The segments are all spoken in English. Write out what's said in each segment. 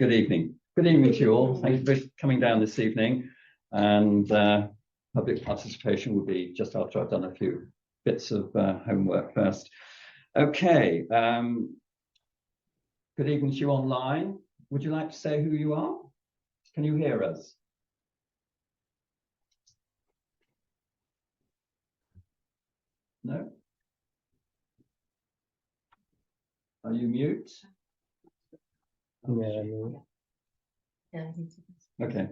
Good evening. Good evening to you all. Thank you for coming down this evening. And public participation will be just after I've done a few bits of homework first. Okay. Good evening to you online. Would you like to say who you are? Can you hear us? No? Are you mute? Yeah. Okay.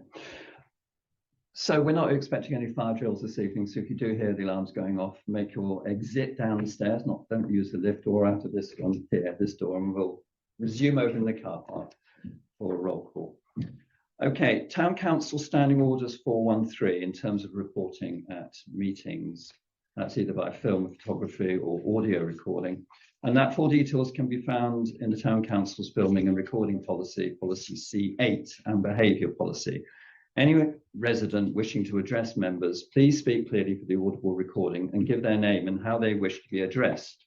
So we're not expecting any fire drills this evening. So if you do hear the alarms going off, make your exit down the stairs. Don't use the lift or out of this one here, this door, and we'll resume over in the car park for a roll call. Okay, Town Council Standing Orders 413 in terms of reporting at meetings. That's either by film, photography, or audio recording. And that full details can be found in the Town Council's filming and recording policy, policy C8, and behaviour policy. Any resident wishing to address members, please speak clearly for the audible recording and give their name and how they wish to be addressed.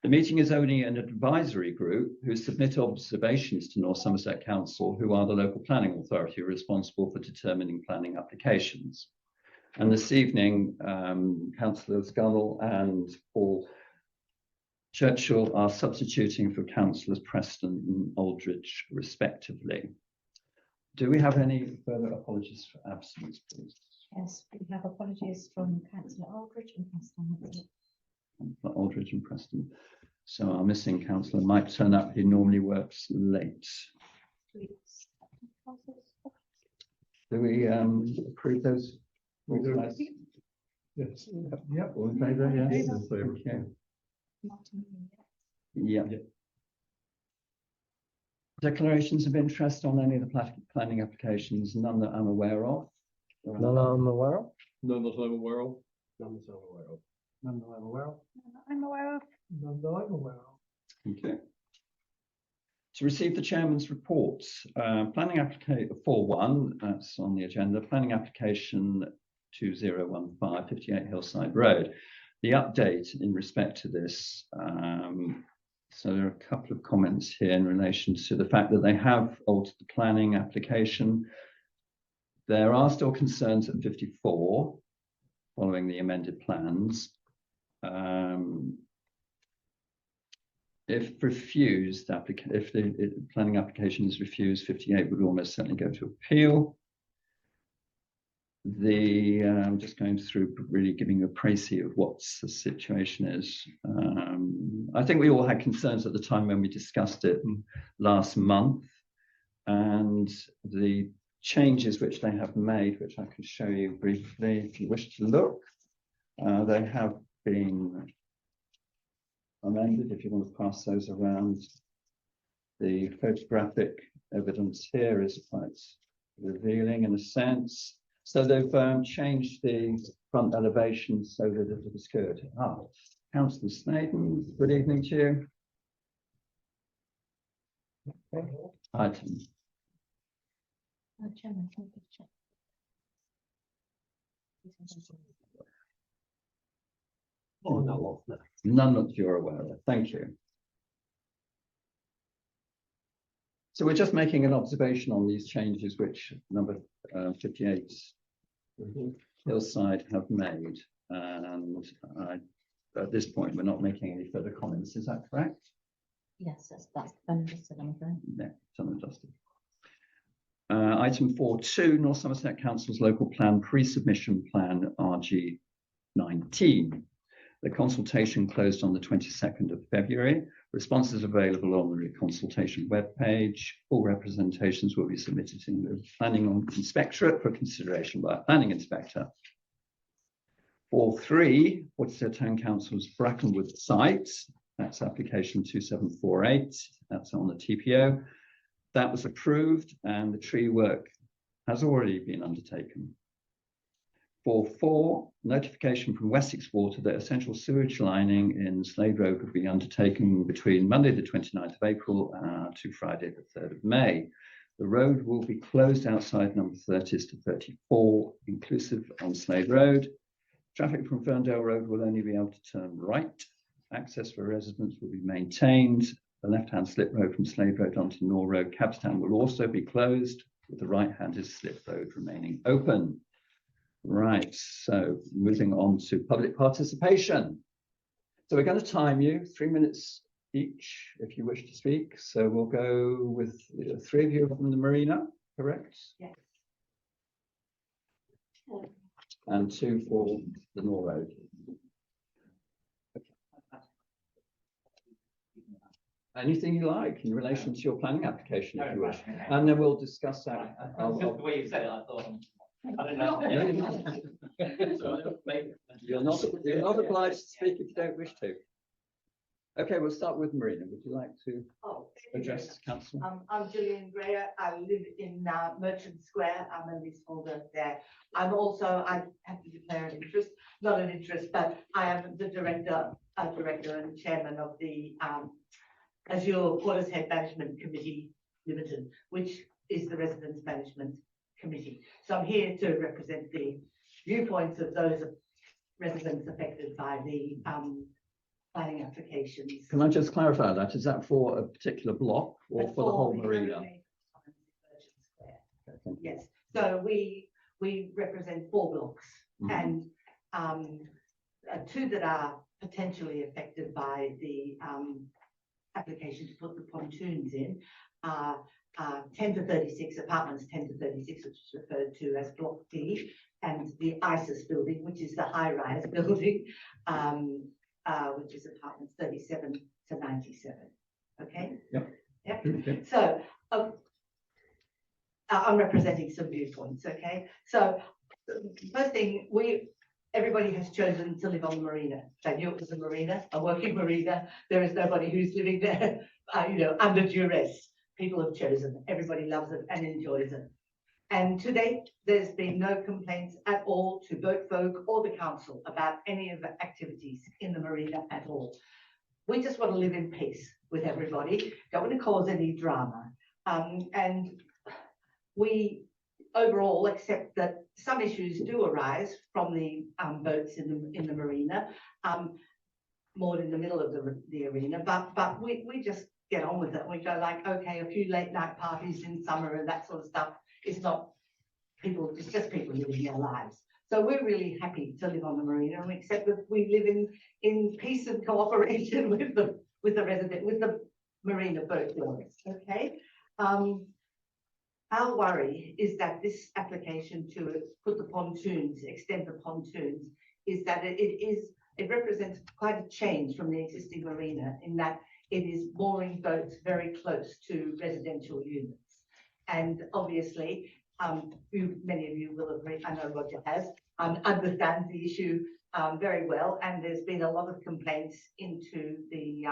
The meeting is only an advisory group who submit observations to North Somerset Council, who are the local planning authority responsible for determining planning applications. And this evening, Councillors Gunnell and Paul Churchill are substituting for Councillors Preston and Aldridge, respectively. Do we have any further apologies for absence, please? Yes, we have apologies from Councillor Aldridge and Preston. Councillor Aldridge and Preston. So our missing councillor might turn up. He normally works late. Do we approve those? Yes. Yep. All in favour? Yes. Thank you. Yeah. Declarations of interest on any of the planning applications? None that I'm aware of. None I'm aware of. None that I'm aware of. None that I'm aware of. None that I'm aware of. None that I'm aware of. Okay. To receive the chairman's reports, planning application 4.1, that's on the agenda. Planning application 2015 58 Hillside Road. The update in respect to this. So there are a couple of comments here in relation to the fact that they have altered the planning application. There are still concerns at 54 following the amended plans. If refused, if the planning application is refused, 58 would almost certainly go to appeal. I'm just going through really giving a précis of what the situation is. I think we all had concerns at the time when we discussed it last month, and the changes which they have made, which I can show you briefly if you wish to look, they have been amended. If you want to pass those around, the photographic evidence here is quite revealing in a sense. So they've changed the front elevation so that it looks good. Councillor Snaden, good evening to you. Item. Chairman, None that you're aware of. Thank you. So we're just making an observation on these changes which number 58 Hillside have made, and at this point we're not making any further comments. Is that correct? yes, that's understood, I'm afraid. No, it's unadjusted. Item 4.2, North Somerset Council's local plan pre-submission plan RG19. The consultation closed on the 22nd of February. Responses available on the consultation webpage. Full representations will be submitted in the Planning Inspectorate for consideration by a planning inspector. 4.3, Portishead Town Council's Brackenwood site. That's application 2748. That's on the TPO. That was approved and the tree work has already been undertaken. 4.4, notification from Wessex Water that essential sewage lining in Slade Road will be undertaken between Monday the 29th of April to Friday the 3rd of May. The road will be closed outside number 30s to 34, inclusive on Slade Road. Traffic from Ferndale Road will only be able to turn right. Access for residents will be maintained the left-hand slip road from Slade Road onto Nor Road, Cabstown, will also be closed, with the right-handed slip road remaining open. Right, so moving on to public participation. So we're going to time you 3 minutes each if you wish to speak. So we'll go with 3 of you from the marina, correct? Yes. And 2 for the Nor Road. Anything you like in relation to your planning application, if you wish, and then we'll discuss that. Just the way you said it, I thought. I don't know. You're not obliged to speak if you don't wish to. Okay, we'll start with Marina. Would you like to address council? I'm Gillian Greer. I live in Merchant Square. I'm a leaseholder there. I have to declare an interest, not an interest, but I am the director and chairman of the Azure Watershed Management Committee Limited, which is the Residents Management Committee. So I'm here to represent the viewpoints of those residents affected by the planning applications. Can I just clarify that? Is that for a particular block or for the whole marina? Okay, yes. So we represent 4 blocks, and 2 that are potentially affected by the application to put the pontoons in are 10 to 36 apartments, 10 to 36, which is referred to as Block D, and the ISIS building, which is the high-rise building, which is apartments 37 to 97. Okay. Yep. Yep. Okay. So I'm representing some viewpoints. Okay. So first thing, everybody has chosen to live on the marina. They knew it was a marina, a working marina. There is nobody who's living there, under duress. People have chosen. Everybody loves it and enjoys it. And to date, there's been no complaints at all to boat folk or the council about any of the activities in the marina at all. We just want to live in peace with everybody. Don't want to cause any drama. And we overall accept that some issues do arise from the boats in the marina, more in the middle of the arena, but we just get on with it. We go like, okay, a few late night parties in summer and that sort of stuff. It's not people, it's just people living their lives. So we're really happy to live on the marina, and we accept that we live in peace and cooperation with the marina boat builders. Okay. Our worry is that this application to put the pontoons, extend the pontoons, is that it represents quite a change from the existing marina in that it is mooring boats very close to residential units. And obviously, many of you will agree, I know Roger has, understands the issue very well, and there's been a lot of complaints into the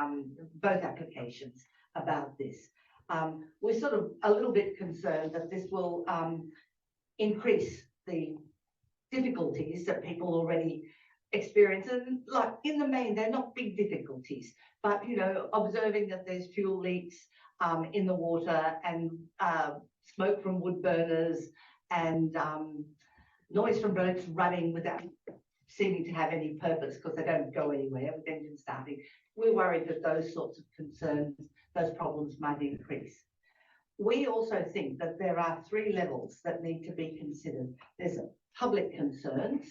both applications about this. We're sort of a little bit concerned that this will increase the difficulties that people already experience, and like in the main, they're not big difficulties, but observing that there's fuel leaks in the water and smoke from wood burners and noise from boats running without seeming to have any purpose because they don't go anywhere with engines starting. We're worried that those sorts of concerns, those problems might increase. We also think that there are 3 levels that need to be considered. There's public concerns,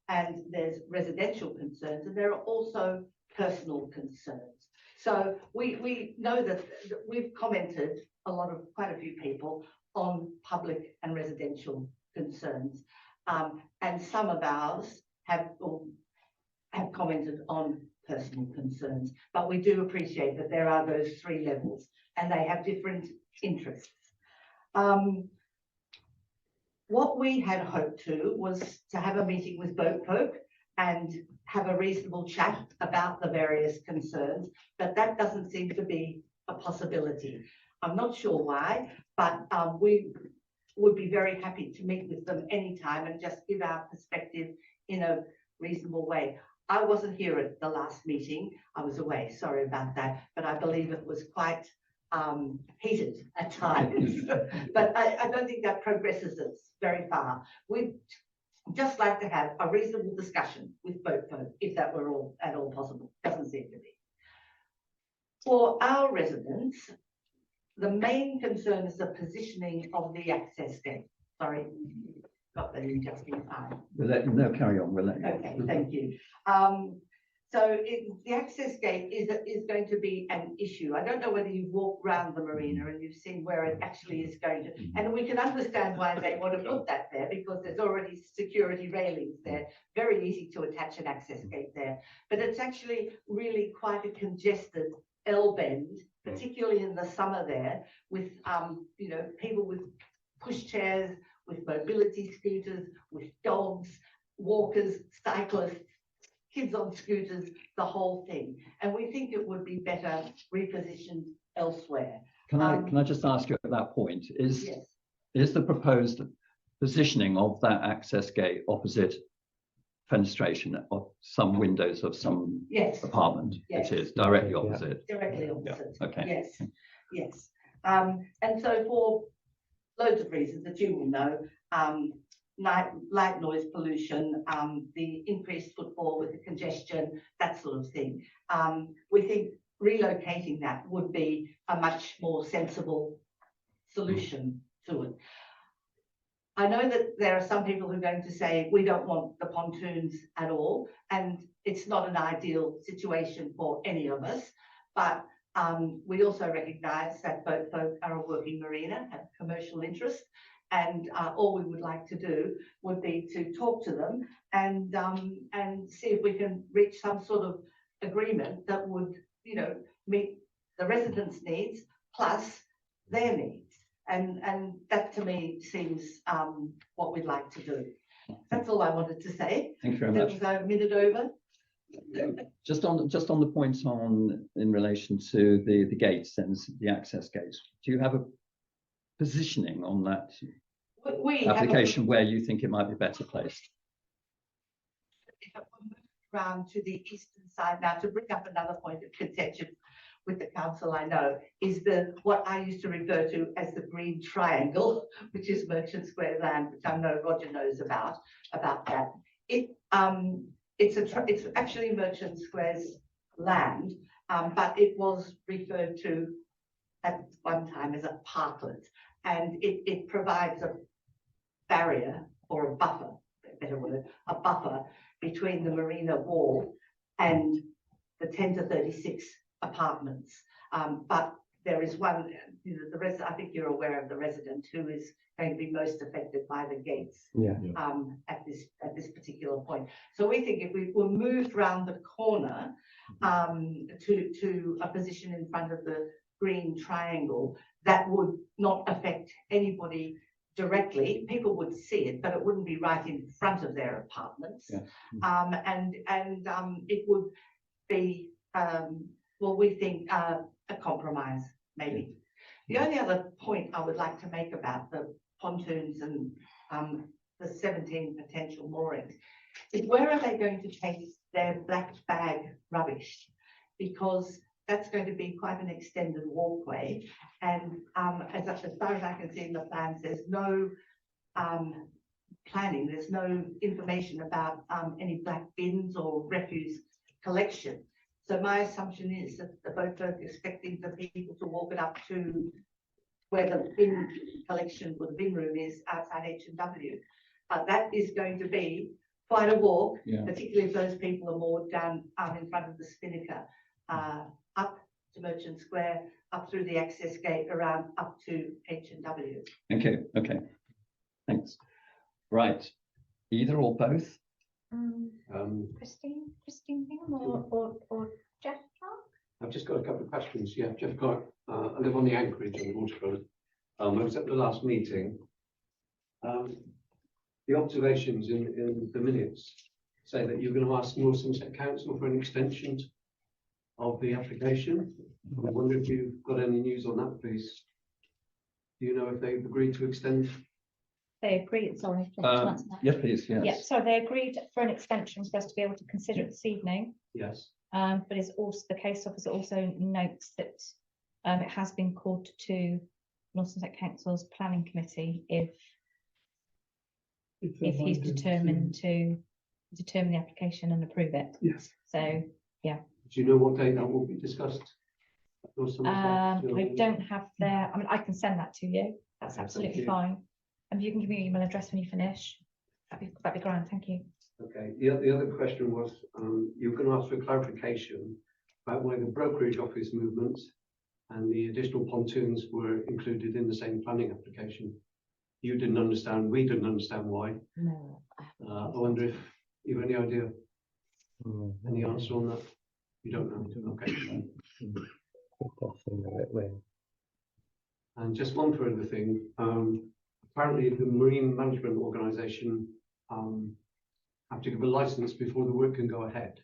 and there's residential concerns, and there are also personal concerns. So we know that we've commented quite a few people on public and residential concerns, and some of ours have commented on personal concerns, but we do appreciate that there are those 3 levels and they have different interests. What we had hoped to was to have a meeting with boat folk and have a reasonable chat about the various concerns, but that doesn't seem to be a possibility. I'm not sure why, but we would be very happy to meet with them anytime and just give our perspective in a reasonable way. I wasn't here at the last meeting. I was away. Sorry about that. But I believe it was quite heated at times. But I don't think that progresses us very far. We'd just like to have a reasonable discussion with boat folk, if that were at all possible. Doesn't seem to be. For our residents, the main concern is the positioning of the access gate. Sorry, got that in just in time. We'll let you know, carry on, we'll let you. Okay, thank you. The access gate is going to be an issue. I don't know whether you've walked around the marina and you've seen where it actually is going to, and we can understand why they want to put that there because there's already security railings there. Very easy to attach an access gate there, but it's actually really quite a congested L bend, particularly in the summer there, with you know, people with pushchairs, with mobility scooters, with dogs, walkers, cyclists, kids on scooters, the whole thing. And we think it would be better repositioned elsewhere. Can I just ask you at that point, Yes. is the proposed positioning of that access gate opposite fenestration of some windows of some Yes, apartment? Yes. It is directly Yeah. opposite. directly opposite. Okay. Yes, yes. And so for loads of reasons that you will know, light noise pollution, the increased footfall with the congestion, that sort of thing. We think relocating that would be a much more sensible solution to it. I know that there are some people who are going to say we don't want the pontoons at all, and it's not an ideal situation for any of us, but we also recognise that boat folk are a working marina, have commercial interest, and all we would like to do would be to talk to them and see if we can reach some sort of agreement that would, you know, meet the residents' needs plus their needs. And that to me seems what we'd like to do. That's all I wanted to say. Thank you very That much. was a minute over. Just on the point in relation to the gates and the access gates, do you have a positioning on that We have a- application where you think it might be better placed? if it were moved around to the eastern side now, to bring up another point of contention with the council, I know, is what I used to refer to as the green triangle, which is Merchant Square land, which I know Roger knows about that. It's actually Merchant Square's land, but it was referred to at one time as a parklet, and it provides a barrier or a buffer, better word, a buffer between the marina wall and the 10 to 36 apartments. But there is one, you know, I think you're aware of the resident who is going to be most affected by the gates at this particular point. So we think if we were moved round the corner to a position in front of the green triangle, that would not affect anybody directly. People would see it, but it wouldn't be right in front of their apartments. Yeah. And it would be, well, we think a compromise, maybe. The only other point I would like to make about the pontoons and the 17 potential moorings is, where are they going to take their black bag rubbish? Because that's going to be quite an extended walkway, and as far as I can see in the plans, there's no planning, there's no information about any black bins or refuse collection. So my assumption is that the boat folk are expecting the people to walk it up to where the bin collection or the bin room is outside H&W. That is going to be quite a walk, particularly if those people are moored down in front of the Spinnaker, up to Merchant Square, up through the access gate, around up to H&W. Okay, thanks. Right, either or both? Christine Hingham or Jeff Clark? I've just got a couple of questions. Yeah, Jeff Clark. I live on the Anchorage on the Waterfront. I was at the last meeting. The observations in the minutes say that you're going to ask North Somerset Council for an extension of the application. I wonder if you've got any news on that, please. Do you know if they've agreed to extend? They agreed, sorry. to answer that. Yes, please, yes. Yeah, so they agreed for an extension for us to be able to consider it this evening. Yes. But it's also, the case officer also notes that it has been called to North Somerset Council's planning committee if he's determined to determine the application and approve it. Yes. So, yeah. Do you know what date that will be discussed? North Somerset? I don't have their, I mean, I can send that to you. That's Okay, thank absolutely you. fine. And you can give me your email address when you finish. That'd be grand, thank you. Okay, the other question was, you were going to ask for clarification about why the brokerage office movements and the additional pontoons were included in the same planning application. You didn't understand, we didn't understand why. No. I wonder if you have any idea, any answer on that? You don't know, okay. And just one further thing, apparently the Marine Management Organisation have to give a licence before the work can go ahead.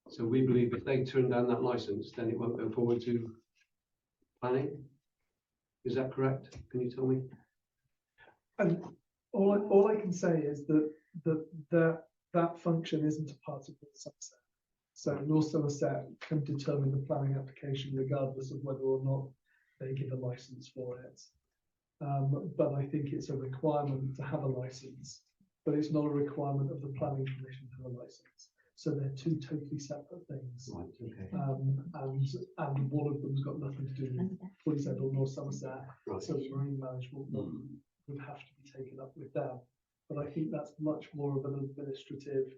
So we believe if they turn down that licence, then it won't go forward to planning. Is that correct? Can you tell me? And all I can say is that function isn't a part of North Somerset. So North Somerset can determine the planning application regardless of whether or not they give a licence for it. But I think it's a requirement to have a licence, but it's not a requirement of the planning commission to have a licence. So they're two totally separate things. Right, okay. And one of them's got nothing to do with Footshed or North Somerset. Right. So the marine management would have to be taken up with them. But I think that's much more of an administrative.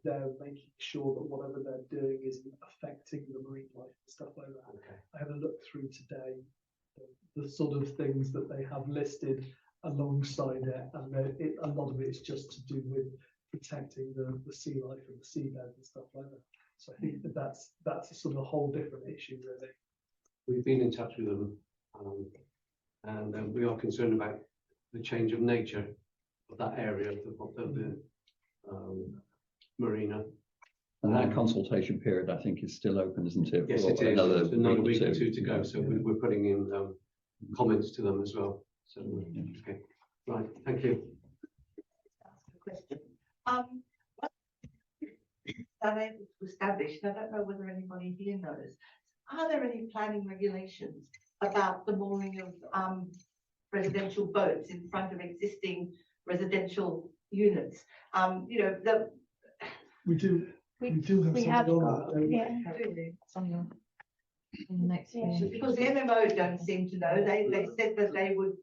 They're making sure that whatever they're doing isn't affecting the marine life and stuff like that. Okay. I had a look through today, the sort of things that they have listed alongside it, and a lot of it is just to do with protecting the sea life and the seabed and stuff like that. So I think that's a sort of a whole different issue, really. We've been in touch with them, and we are concerned about the change of nature of that area of the marina. And that consultation period, I think, is still open, isn't it? Yes, for it is. There's another week or two to go, Yeah. so we're putting in comments to them as well. So, okay, right, thank you. Question. Unable to establish, and I don't know whether anybody here knows, are there any planning regulations about the mooring of residential boats in front of existing residential units? You know, We do have we something have on got, that. yeah. It's on your next page. because the MMO don't seem to know, they said that they would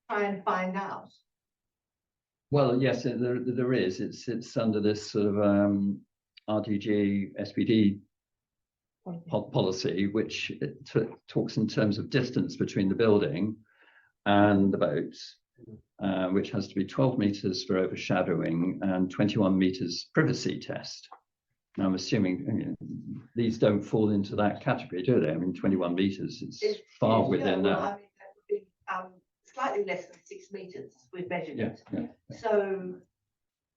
try and find out. Well, yes, there is. It's under this sort of RDG SPD policy, which talks in terms of distance between the building and the boats, which has to be 12 meters for overshadowing and 21 meters privacy test. Now, I'm assuming these don't fall into that category, do they? I mean, 21 meters is far within well, that. I mean, that would be slightly less than 6 meters we've measured Yeah, it. yeah. So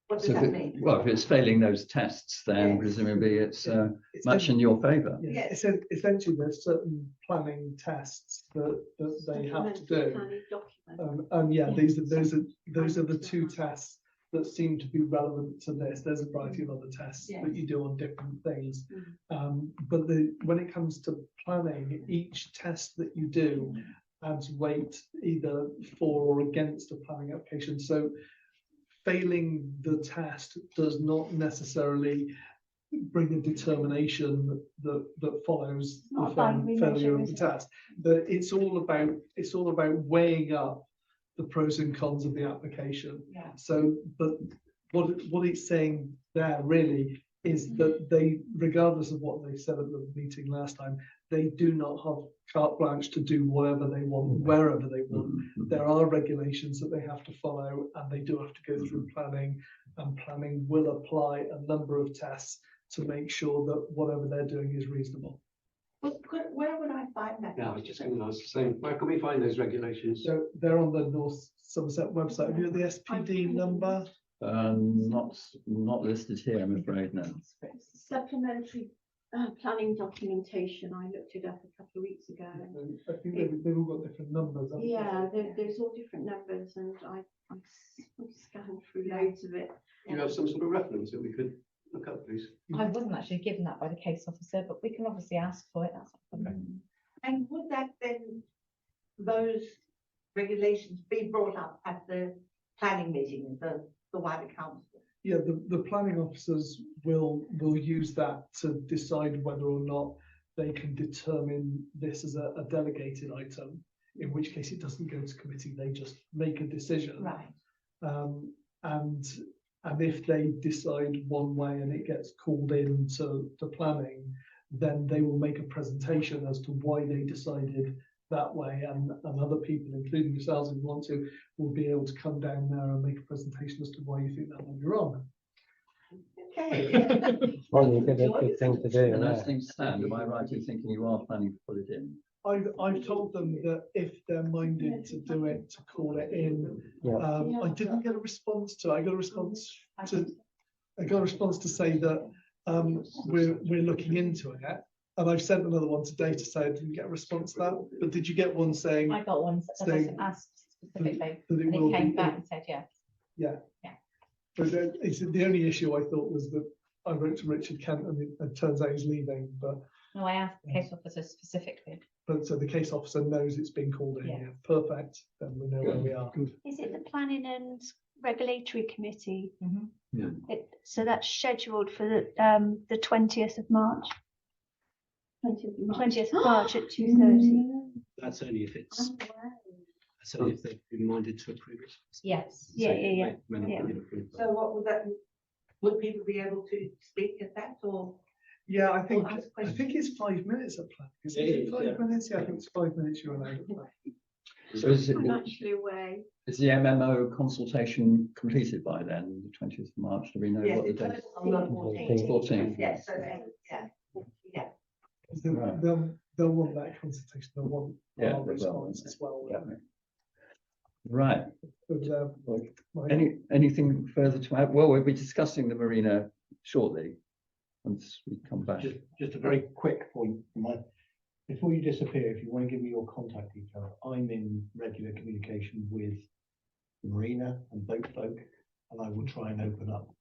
what does So that mean? well, if it's failing those tests, then Yes. presumably it's It's much in your favour. Yeah, essentially, there's certain planning tests that they have to do. And yeah, those are the two tests that seem to be relevant to this. There's a variety of other tests that you do on different things. But when it comes to planning, each test that you do adds weight either for or against a planning application. So failing the test does not necessarily bring a determination that follows the failure of the test. But it's all about weighing up the pros and cons of the application. Yeah. So, but what it's saying there really is that they, regardless of what they said at the meeting last time, they do not have carte blanche to do whatever they want, wherever they want. There are regulations that they have to follow, and they do have to go through planning, and planning will apply a number of tests to make sure that whatever they're doing is reasonable. Well, where would I find that? Yeah, I was just going to ask the same. Where can we find those regulations? So they're on the North Somerset website. Have you got the SPD number? Not listed here, I'm afraid, no. Supplementary planning documentation. I looked it up a couple of weeks ago. I think they've all got different numbers. haven't they? Yeah, there's all different numbers, and I scanned through loads of it. Do you have some sort of reference that we could look up, please? I wasn't actually given that by the case officer, but we can obviously ask for it. That's not a problem. And would that then, those regulations be brought up at the planning meeting, the wider council? Yeah, the planning officers will use that to decide whether or not they can determine this as a delegated item, in which case it doesn't go to committee, they just make a decision. Right. And if they decide one way and it gets called in to planning, then they will make a presentation as to why they decided that way, and other people, including yourselves, if you want to, will be able to come down there and make a presentation as to why you think that might be wrong. Okay. Well, you get a good thing to do. And yeah. as things stand, am I right in thinking you are planning to put it in? I've told them that if they're minded to do it, to call it in. Yeah. I didn't get a response to. I got a response to say that we're looking into it, and I've sent another one today to say I didn't get a response to that. But did you get one saying I got one that saying I asked specifically, that it and will he came be? back and said yes. Yeah. Yeah. But it's the only issue I thought was that I wrote to Richard Kent, and it turns out he's leaving. No, I asked the case officer specifically. But so the case officer knows it's been called in. Yeah. Yeah, perfect. Then we know where we are. Is it the Planning and Regulatory Committee? Mhm. So that's scheduled for the 20th of March. 20th of March at 2:30. That's only if they've been minded to approve it. Yes. Yeah, So yeah, it yeah, may not yeah. be approved. So what would that, would people be able to speak at that, or? Yeah, I think Or ask it's 5 minutes at planning. Is It it is, 5 yeah. minutes? Yeah, I think it's 5 minutes you're allowed at planning. So is I'm actually away. the MMO consultation completed by then, the 20th of March? Do we know Yes, what the it's date? on the 14th. 14th. Yes, so then, yeah. Right. They'll want that consultation. They'll want Yeah, our they will, response won't as well. Yeah. Right. But, Anything further to add? Well, we'll be discussing the marina shortly, once we come back. Just a very quick point. Before you disappear, if you want to give me your contact details, I'm in regular communication with the marina and boat folk, and I will try and open up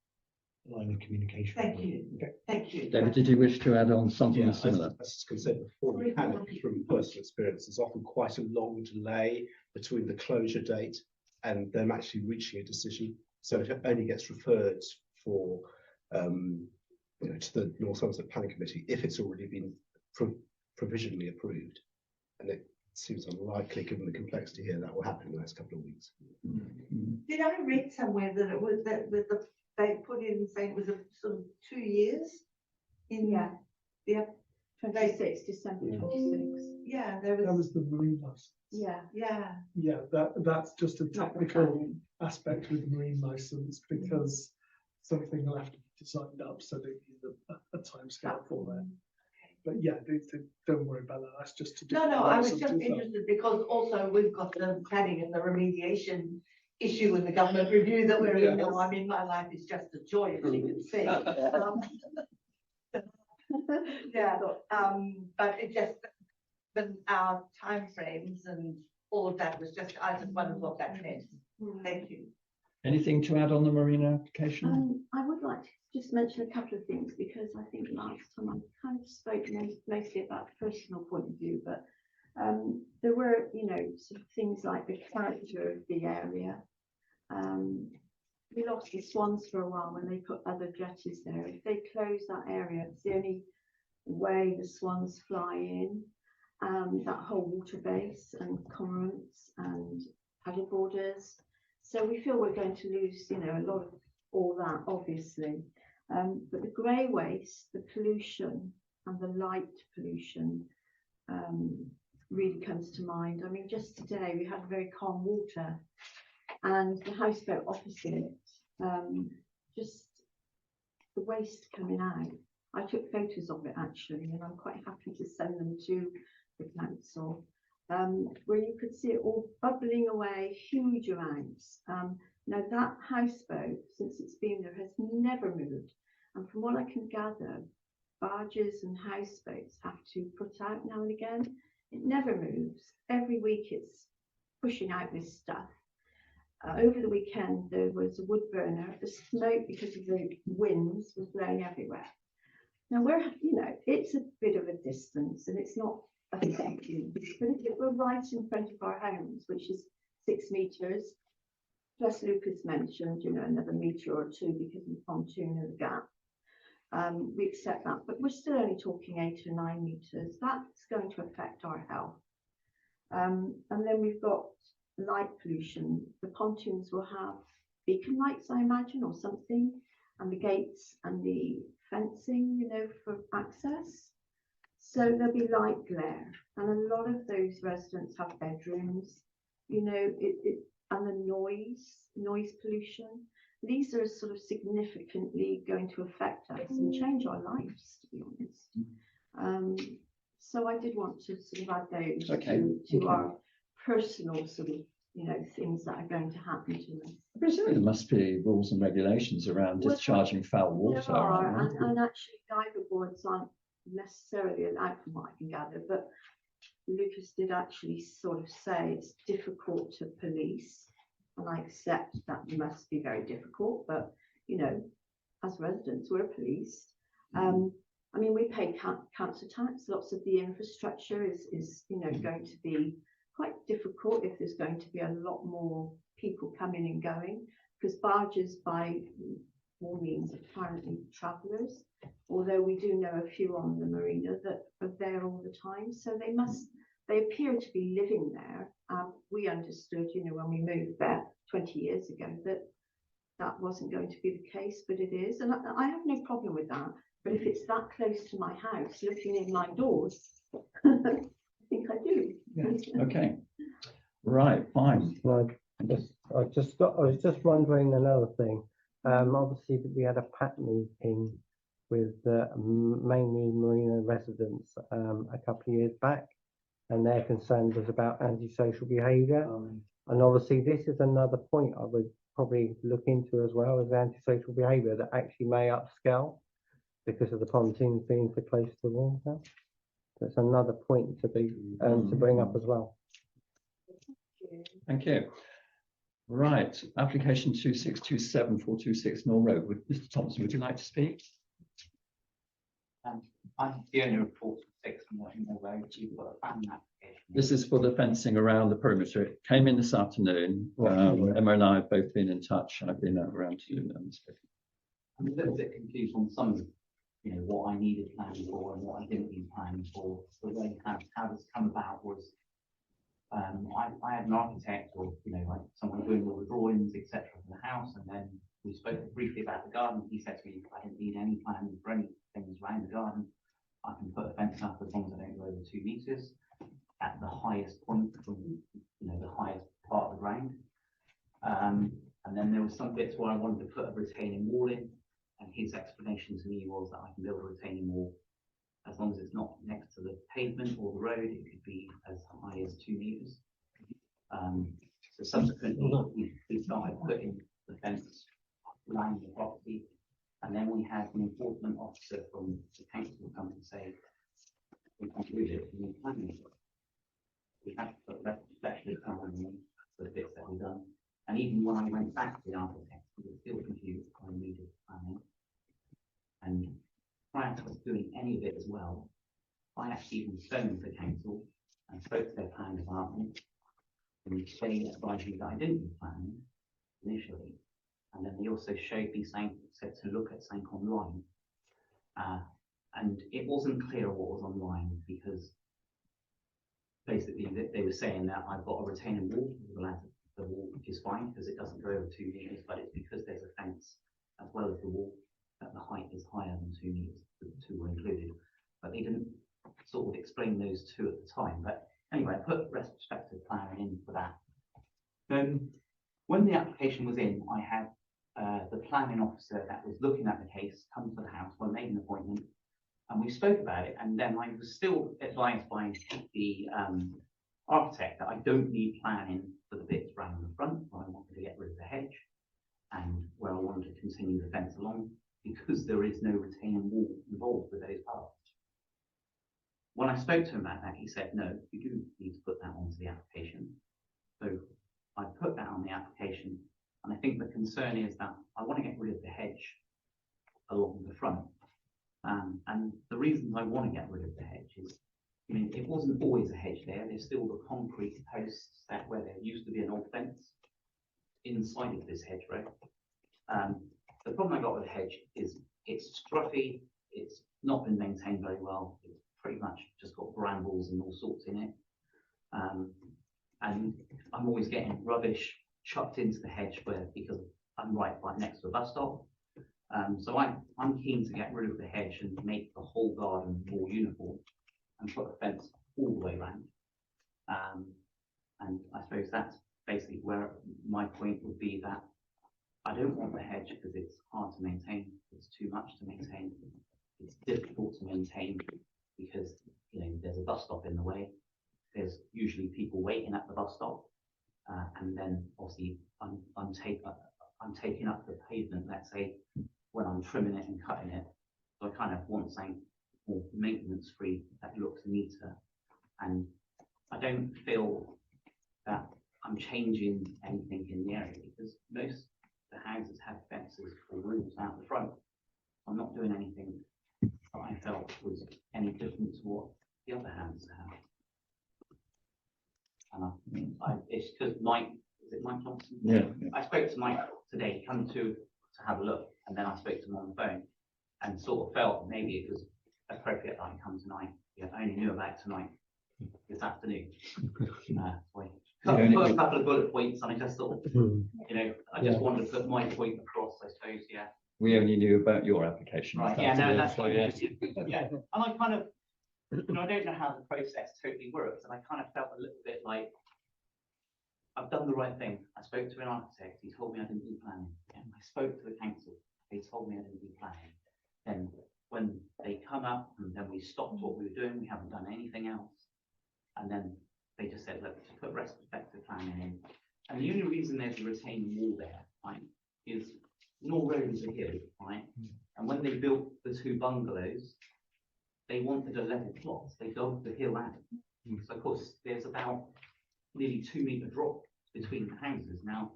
a line of communication. Thank you. Okay. Thank you. David, did you wish to add on something Yeah, similar? as I said before, we can, from personal experience, there's often quite a long delay between the closure date and them actually reaching a decision. So it only gets referred for, to the North Somerset Planning Committee if it's already been provisionally approved. And it seems unlikely, given the complexity here, that will happen in the next couple of weeks. Did I read somewhere that it was they put in saying it was a sort of 2 years? Yeah. Yeah. 26 December 26. Yeah, there that was. was the marine license. Yeah. Yeah. Yeah, that's just a Not the technical planning. aspect with the marine license, because something will have to be designed up, so they need a timescale for that. But yeah, don't worry about that. That's just to do. No, with the I was license just itself. interested because also we've got the planning and the remediation issue in the government review that we're in now. I mean, my life is just a joy, as you can see. Yeah, but it just, our timeframes and all of that was just, I just wondered what that meant. Thank you. Anything to add on the marina application? I would like to just mention a couple of things, because I think last time I kind of spoke mostly about the personal point of view, but there were, sort of things like the character of the area. We lost the swans for a while when they put other jetties there. If they close that area, it's the only way the swans fly in. That whole water base and cormorants and paddle boarders. So we feel we're going to lose, a lot of all that, obviously. But the grey waste, the pollution and the light pollution really comes to mind. I mean, just today we had very calm water, and the houseboat opposite, just the waste coming out. I took photos of it actually, and I'm quite happy to send them to the council, where you could see it all bubbling away, huge amounts. Now that houseboat, since it's been there, has never moved. And from what I can gather, barges and houseboats have to put out now and again. It never moves. Every week it's pushing out this stuff. Over the weekend, there was a wood burner. The smoke, because of the winds, was blowing everywhere. Now it's a bit of a distance, and it's not a thank you, but if we're right in front of our homes, which is 6 meters, plus Lucas mentioned, another metre or two because of the pontoon and the gap. We accept that, but we're still only talking 8 or 9 meters. That's going to affect our health. And then we've got light pollution. The pontoons will have beacon lights, I imagine, or something, and the gates and the fencing, you know, for access. So there'll be light glare, and a lot of those residents have bedrooms, you know, and the noise pollution. These are sort of significantly going to affect us and change our lives, to be honest. So I did want to sort of add those to our personal sort of, you know, things that are going to happen to us. I presume there must be rules and regulations around discharging foul water. There are, and actually diver boards aren't necessarily allowed, from what I can gather, but Lucas did actually sort of say it's difficult to police, and I accept that must be very difficult, but you know, as residents, we're policed. I mean, we pay council tax. Lots of the infrastructure is you know, going to be quite difficult if there's going to be a lot more people coming and going, because barges by all means are apparently travellers, although we do know a few on the marina that are there all the time, so they appear to be living there. We understood, you know, when we moved there 20 years ago that wasn't going to be the case, but it is, and I have no problem with that. But if it's that close to my house, looking in my doors, I think I do. Yeah. Okay. Right. Fine. I was just wondering another thing. Obviously, we had a PAT meeting with mainly marina residents a couple of years back, and their concern was about antisocial behaviour. And obviously, this is another point I would probably look into as well, as antisocial behaviour that actually may upscale because of the pontoons being so close to the water. That's another point to be to bring up as well. Thank you. Right, application 2627-426 Mill Road. Mr. Thompson, would you like to speak? I'm the owner of 426 Mill Road. You've got a planning application. This is for the fencing around the perimeter. It came in this afternoon. Emma and I have both been in touch. I've been around to I'm a little bit confused on some of, you know, what I needed planning for and what I didn't need planning for. The way how this come about was I had an architect, or you know, like someone doing all the drawings, etc., for the house, and then we spoke briefly about the garden. He said to me, I didn't need any planning for any things around the garden. I can put a fence up as long as I don't go over 2 meters at the highest point from, you know, the highest part of the ground. And then there was some bits where I wanted to put a retaining wall in, and his explanation to me was that I can build a retaining wall as long as it's not next to the pavement or the road. It could be as high as 2 meters. So subsequently, we started putting the fence around the property, and then we had an enforcement officer from the council come and say, we can't do it, we need planning. We had to put specialist planning in for the bits that we've done. And even when I went back to the architect, we were still confused I needed planning. And prior to us doing any of it as well, I actually even phoned the council and spoke to their planning department, and they advised me that I didn't need planning initially. And then they also showed me said to look at something online. And it wasn't clear what was online, because basically they were saying that I've got a retaining wall, the wall, which is fine because it doesn't go over 2 meters, but it's because there's a fence as well as the wall that the height is higher than 2 meters. The two were included, but they didn't sort of explain those two at the time. But anyway, I put retrospective planning in for that. Then when the application was in, I had the planning officer that was looking at the case come to the house. I made an appointment and we spoke about it, and then I was still advised by the architect that I don't need planning for the bits around the front where I wanted to get rid of the hedge and where I wanted to continue the fence along, because there is no retaining wall involved with those parts. When I spoke to him about that, he said, no, you do need to put that onto the application. So I put that on the application, and I think the concern is that I want to get rid of the hedge along the front. And the reason I want to get rid of the hedge is, I mean, it wasn't always a hedge there. There's still the concrete posts where there used to be an old fence inside of this hedgerow. the problem I got with the hedge is it's scruffy, it's not been maintained very well, it's pretty much just got brambles and all sorts in it. And I'm always getting rubbish chucked into the hedge because I'm right next to a bus stop. So I'm keen to get rid of the hedge and make the whole garden more uniform and put a fence all the way around. And I suppose that's basically where my point would be, that I don't want the hedge because it's hard to maintain. It's too much to maintain. It's difficult to maintain because, you know, there's a bus stop in the way. There's usually people waiting at the bus stop, and then obviously I'm taking up the pavement, let's say, when I'm trimming it and cutting it. So I kind of want something more maintenance free that looks neater, and I don't feel that I'm changing anything in the area because most of the houses have fences or roofs out the front. I'm not doing anything that I felt was any different to what the other houses have. And it's because Mike, is it Mike Johnson? Yeah. I spoke to Mike today, come to have a look, and then I spoke to him on the phone and sort of felt maybe it was appropriate that I come tonight. Yeah, I only knew about tonight this afternoon. Put a couple of bullet points, and I just thought, you know, I just wanted to put my point across, I suppose. Yeah. We only knew about your application. Right. Yeah. No, that's fine. Yeah. And I kind of, you know, I don't know how the process totally works, and I kind of felt a little bit like I've done the right thing. I spoke to an architect. He told me I didn't do planning. And I spoke to the council. They told me I didn't do planning. Then when they come up and then we stopped what we were doing, we haven't done anything else. And then they just said, look, to put retrospective planning in. And the only reason there's a retaining wall there, right, is Nor Road is a hill, right? And when they built the two bungalows, they wanted a level plot. They dug the hill out. So of course there's about nearly 2 meter drop between the houses. Now,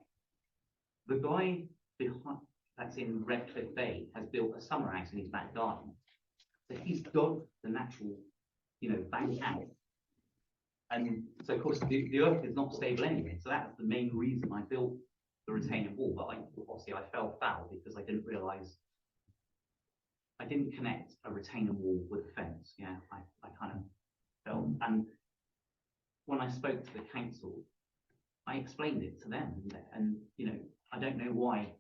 the guy behind, that's in Redcliffe Bay, has built a summer house in his back garden. So he's dug the natural, you know, bank out. And so of course the earth is not stable anyway. So that's the main reason I built the retaining wall. But obviously I fell foul because I didn't realise, I didn't connect a retaining wall with a fence. Yeah, I kind of felt, and when I spoke to the council, I explained it to them, and you know, I don't know why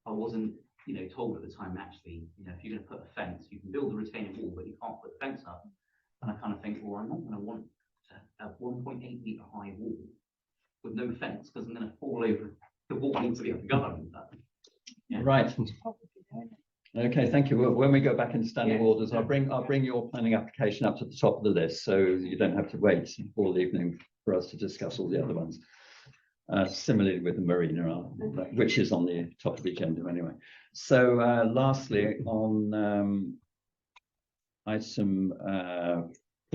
I wasn't, you know, told at the time, actually, you know, if you're going to put a fence, you can build a retaining wall, but you can't put the fence up. And I kind of think, well, I'm not going to want a 1.8 meter high wall with no fence because I'm going to fall over the wall into the other garden. Yeah. Right. Okay, thank you. Well, when we go back into standing orders, I'll bring your planning application up to the top of the list, so you don't have to wait all evening for us to discuss all the other ones. Similarly with the marina, which is on the top of the agenda anyway. So lastly, on item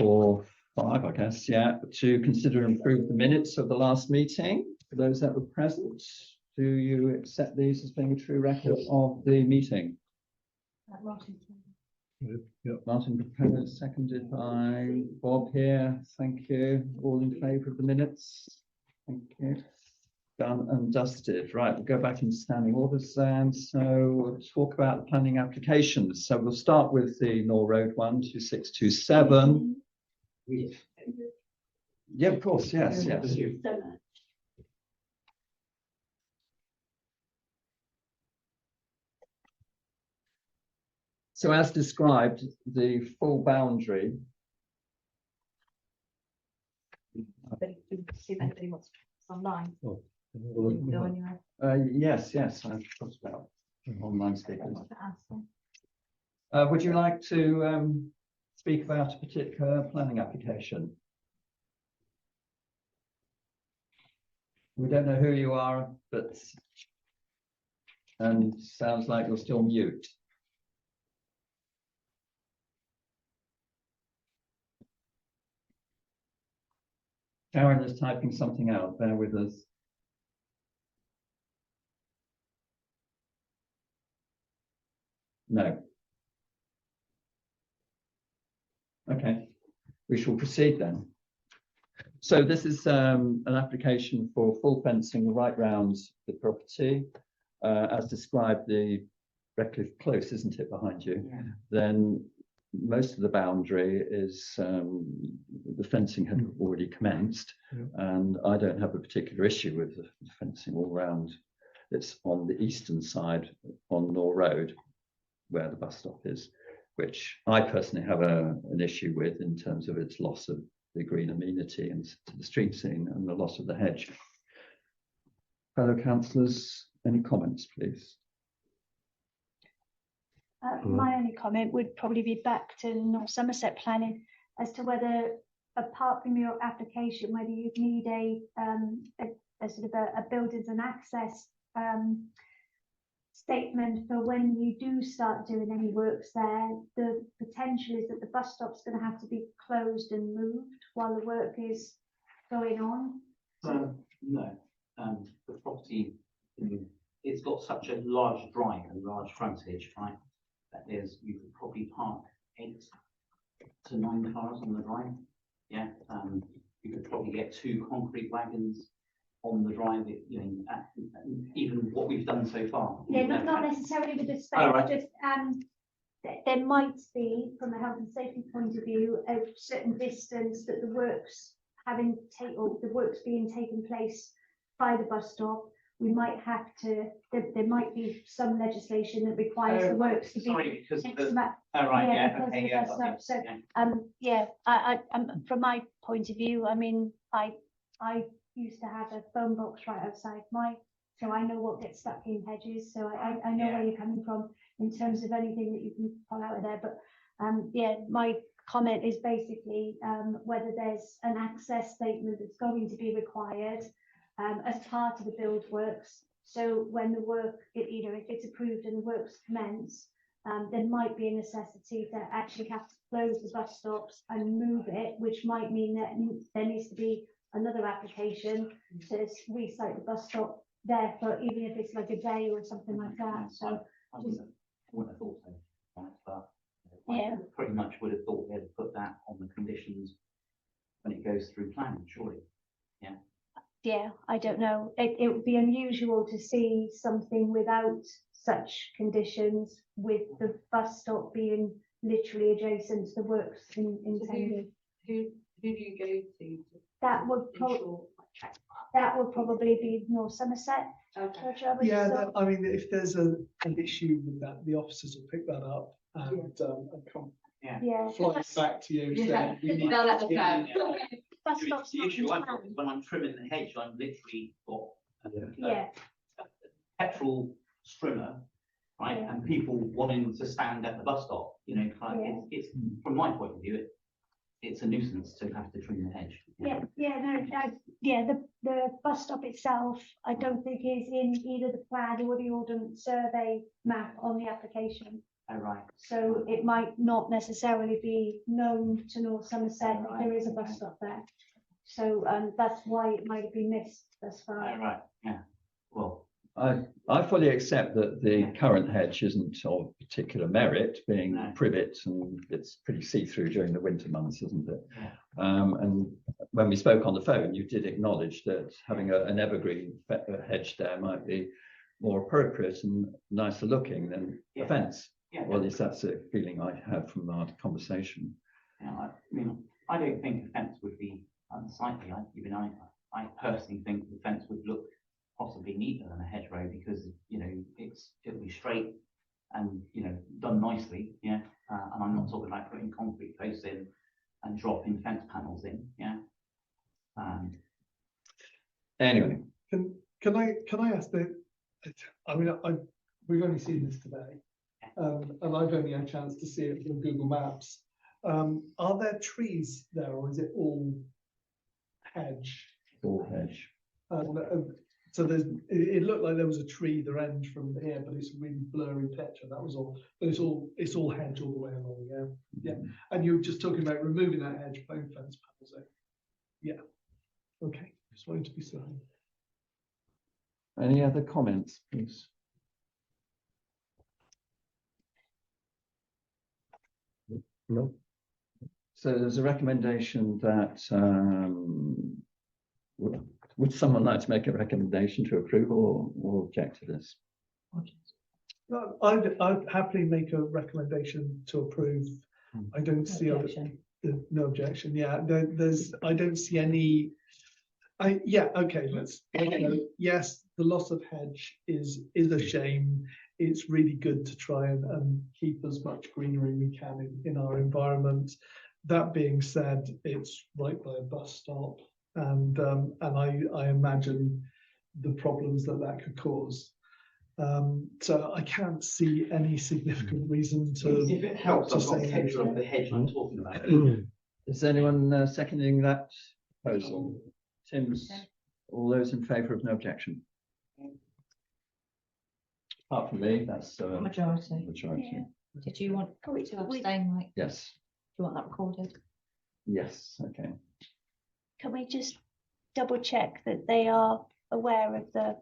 4.5, I guess, yeah, to consider and approve the minutes of the last meeting. For those that were present, do you accept these as being a true record of the meeting? Martin proposed, seconded by Bob here. Thank you. All in favour of the minutes? Thank you. Done and dusted. Right, we'll go back in standing orders then. So we'll talk about the planning applications. So we'll start with the Nor Road 12627. Yeah, of course. Yes, yes. So as described, the full boundary. See if anybody wants to online. Yes, I've talked about online speakers. Would you like to speak about a particular planning application? We don't know who you are, but and sounds like you're still mute. Karen is typing something out. Bear with us. No. Okay, we shall proceed then. So this is an application for full fencing right round the property. as described, the Redcliffe Close, isn't it, behind you? Yeah. Then most of the boundary is, the fencing had already commenced, and I don't have a particular issue with the fencing all round. It's on the eastern side on Nor Road, where the bus stop is, which I personally have an issue with in terms of its loss of the green amenity and to the street scene and the loss of the hedge. Fellow councillors, any comments, please? My only comment would probably be back to North Somerset planning as to whether, apart from your application, whether you need a sort of a buildings and access statement for when you do start doing any works there. The potential is that the bus stop's going to have to be closed and moved while the work is going on. No, the property, it's got such a large drive and large frontage, right? That you could probably park 8 to 9 cars on the drive. Yeah, you could probably get 2 concrete wagons on the drive. Even what we've done so far. Yeah, not necessarily with the space. Oh, right. Just there might be, from a health and safety point of view, a certain distance that the works being taken place by the bus stop. We might have to. There might be some legislation that requires the works to be. Sorry, because because okay, yeah, I'm from my point of view, I mean, I used to have a phone box right outside so I know what gets stuck in hedges, so I know where you're coming from in terms of anything that you can pull out of there. But yeah, my comment is basically whether there's an access statement that's going to be required as part of the build works. So when the work, if it's approved and the works commence, there might be a necessity to actually have to close the bus stops and move it, which might mean that there needs to be another application to resite the bus stop there for, even if it's like a day or something like that. So I wouldn't have thought so, right? But yeah, I pretty much would have thought they'd put that on the conditions when it goes through planning, surely. yeah, I don't know. It would be unusual to see something without such conditions, with the bus stop being literally adjacent to the works intended. Who do you go to? That would probably be North Somerset. Okay. Yeah, I mean, if there's an issue with that, the officers will pick that up and come Yeah. fly back to you saying, we need. They'll let us know. Bus stop's The not issue I've got planned. is when I'm trimming the hedge, I'm literally got Yeah, petrol strimmer, right, Yeah. and people wanting to stand at the bus stop. Like Yeah. it's from my point of view, it's a nuisance to have to trim the hedge. yeah, the bus stop itself, I don't think is in either the plan or the ordnance survey map on the application. Oh, right. So it might not necessarily be known to North Somerset that there is a bus stop there. So that's why it might have been missed thus Oh, far. right. Yeah. Well, I fully accept that the current hedge isn't of particular merit, being No. privet, and it's pretty see-through during the winter months, isn't it? Yeah. And when we spoke on the phone, you did acknowledge that having an evergreen hedge there might be more appropriate and nicer looking than a Yeah. fence. yeah. Well, at least that's a feeling I had from our conversation. I mean, I don't think a fence would be unsightly. I personally think the fence would look possibly neater than a hedgerow, because it'll be straight and done nicely. Yeah, and I'm not talking about putting concrete posts in and dropping fence panels in. Yeah. Anyway, Can I ask we've only seen this today, and I've only had a chance to see it from Google Maps. Are there trees there, or is it all hedge? all hedge. So it looked like there was a tree either end from here, but it's a really blurry picture. That was all. But it's all hedge all the way along. Yeah, yeah. And you were just talking about removing that hedge, putting fence panels in. Yeah. Okay. Just wanted to be certain. Any other comments, please? No. So there's a recommendation that would someone like to make a recommendation to approve or object to this? I'd happily make a recommendation to approve. I don't see other, no objection. Yeah, I don't see any. Okay. Yes, the loss of hedge is a shame. It's really good to try and keep as much greenery we can in our environment. That being said, it's right by a bus stop, and I imagine the problems that could cause. So I can't see any significant reason to. If it helps, I've got a say picture of the hedge I'm talking about. Is anyone seconding that proposal? Tim's, all those in favour of no objection? Apart from me, that's Majority. majority. Did you want to abstain, Mike? Yes, Do you want that recorded? yes, okay. Can we just double check that they are aware of the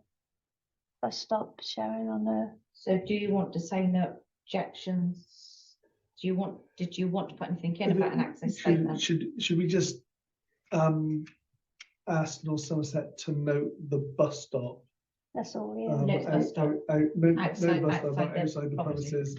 bus stop, Sharon, on the? So do you want to say no objections? Did you want to put anything in about an access statement? Should we just ask North Somerset to note the bus stop? That's all, yeah. No bus stop. No Outside- bus stop outside the outside the property. premises,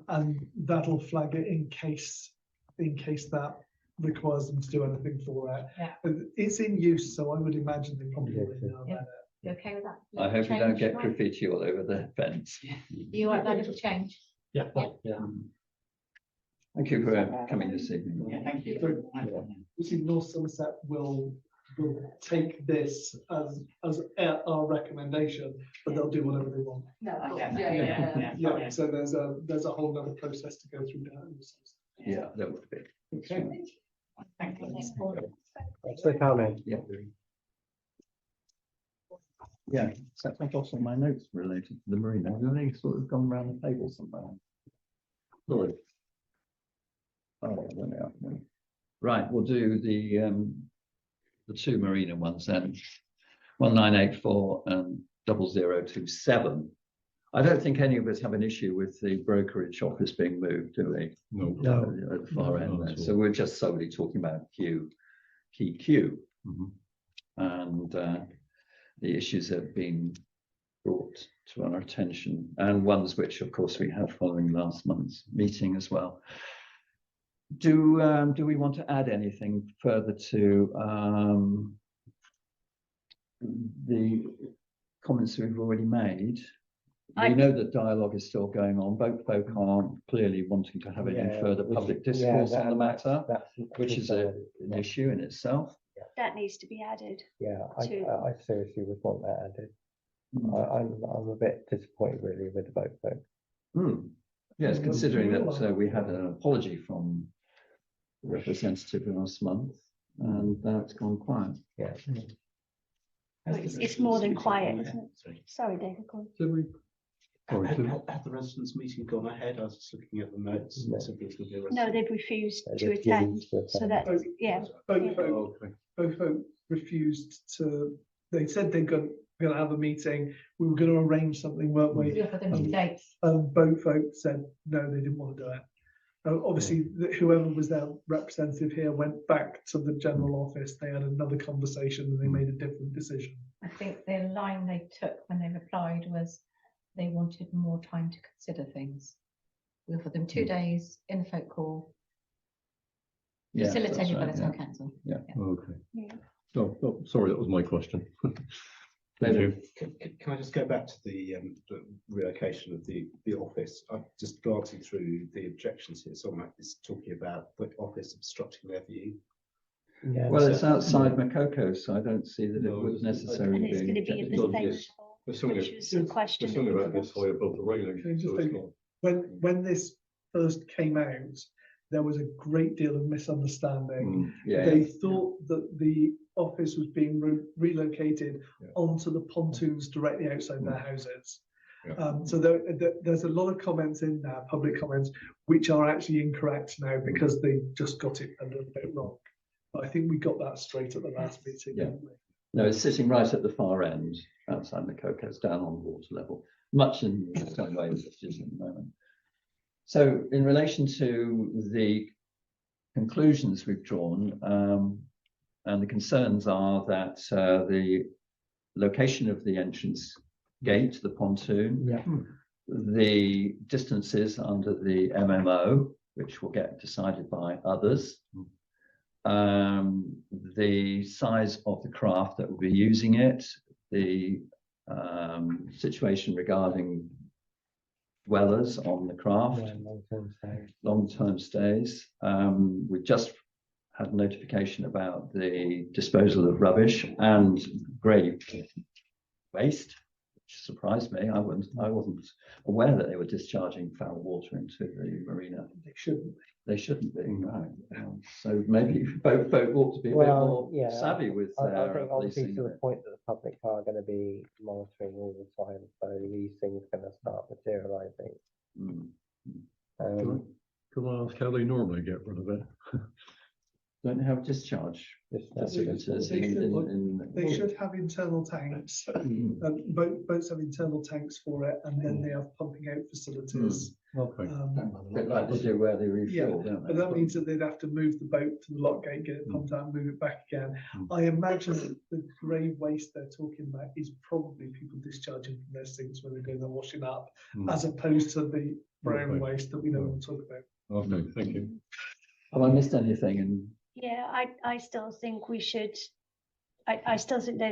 and that'll flag it in case that requires them to do anything for it. Yeah. And it's in use, so I would imagine they probably Yeah, already know about it. You okay with that? I hope you don't Change, get Mike? graffiti all over the fence. You want that little change? Yeah. Thank you for coming this evening. Yeah, thank you. You see, North Somerset will take this as our recommendation, but they'll do whatever they want. Yeah, so there's a whole other process to go through now. Yeah, that would be. Okay. Thank you. That's the comment. Yeah. Yeah, so I've got some of my notes related to the marina. Have they sort of gone around the table somewhere? Sorry. Oh, there they are. Yeah. Right, we'll do the two marina ones then. 1984 and 0027. I don't think any of us have an issue with the brokerage office being moved, do we? No. At the far end not there. at So we're just solely talking about key Q. And the issues that have been brought to our attention, and ones which, of course, we had following last month's meeting as well. Do we want to add anything further to the comments we've already made? We know that dialogue is still going on. Both folk are clearly wanting to have any further public discourse on the matter, which is an issue in itself. That needs to be added. Yeah, to- I seriously would want that added. I'm a bit disappointed really with the boat folk. Yes, considering that we had an apology from the representative last month, and now it's gone quiet. Yeah. It's more than quiet, isn't it? Sorry, David. go on. Had the residents' meeting gone ahead? I was just looking at the notes. No. No, they've refused They to refused attend. to So attend. that's, yeah. Both folk refused to. They said they're going to have a meeting. We were going to arrange something, weren't we? We offer them two dates. And both folk said no, they didn't want to do it. Obviously, whoever was their representative here went back to the general office. They had another conversation and they made a different decision. I think the line they took when they replied was they wanted more time to consider things. We offered them 2 days in the folk hall, Yeah, facilitated by that's the right, town council. Okay. Yeah. Oh, sorry, that was my question. Thank you. Can I just go back to the relocation of the office? I'm just glancing through the objections here. Someone is talking about the office obstructing their view. Yeah. Well, it's outside Makoko, so I don't see that it No, would it's- necessarily And it's be. going to be at the does, same yes. level, There's something, which was the question. there's something about this high above the railing. Can I just so it's think- not- When this first came out, there was a great deal of misunderstanding. Yeah, They thought that the office was being relocated Yeah. onto the pontoons directly outside their houses. Yeah. So there's a lot of comments in there, public comments, which are actually incorrect now because they just got it a little bit wrong. But I think we got that straight at the last meeting. Yeah. Didn't we? no, it's sitting right at the far end, outside Makoko, it's down on water level, much in the same way as it is at the moment. So in relation to the conclusions we've drawn, and the concerns are that the location of the entrance gate, the pontoon. Yeah. The distances under the MMO, which will get decided by others. The size of the craft that will be using it, the situation regarding dwellers on the craft, Yeah, long-term stay. long-term stays. We just had notification about the disposal of rubbish and grey waste, which surprised me. I wasn't aware that they were discharging foul water into the marina. They shouldn't. They shouldn't be, right? So maybe boat folk ought to be a bit more savvy with I their think obviously policing. to the point that the public are going to be monitoring all the time, so these things are going to start materialising. Can I ask how they normally get rid of it? Don't they have discharge facilities They should have internal tanks. Boats have internal tanks for it, and then they have pumping out facilities. Okay. a bit like they do where they refuel, don't they? But that means that they'd have to move the boat to the lock gate, get it pumped out, and move it back again. I imagine that the grey waste they're talking about is probably people discharging from their sinks when they're doing their washing up, as opposed to the brown waste that we don't want to talk about. Okay, thank you. Have I missed anything? And Yeah, I still think we should, I still think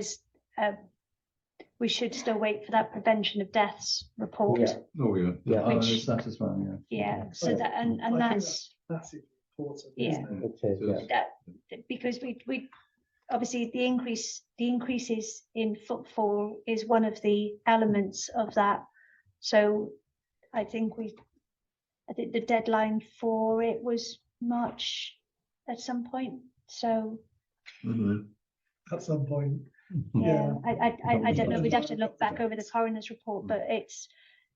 we should still wait for that prevention of deaths report. Yeah. Oh, yeah. Yeah. oh, Which- there's that as well, yeah. Yeah, so that, I and think that's, massively important. Yeah. Isn't it? It is, yeah. that, because we, obviously the increases in footfall is one of the elements of that. So I think the deadline for it was March at some point, so. At some point. Yeah, I don't know, we'd have to look back over the coroner's report, but it's,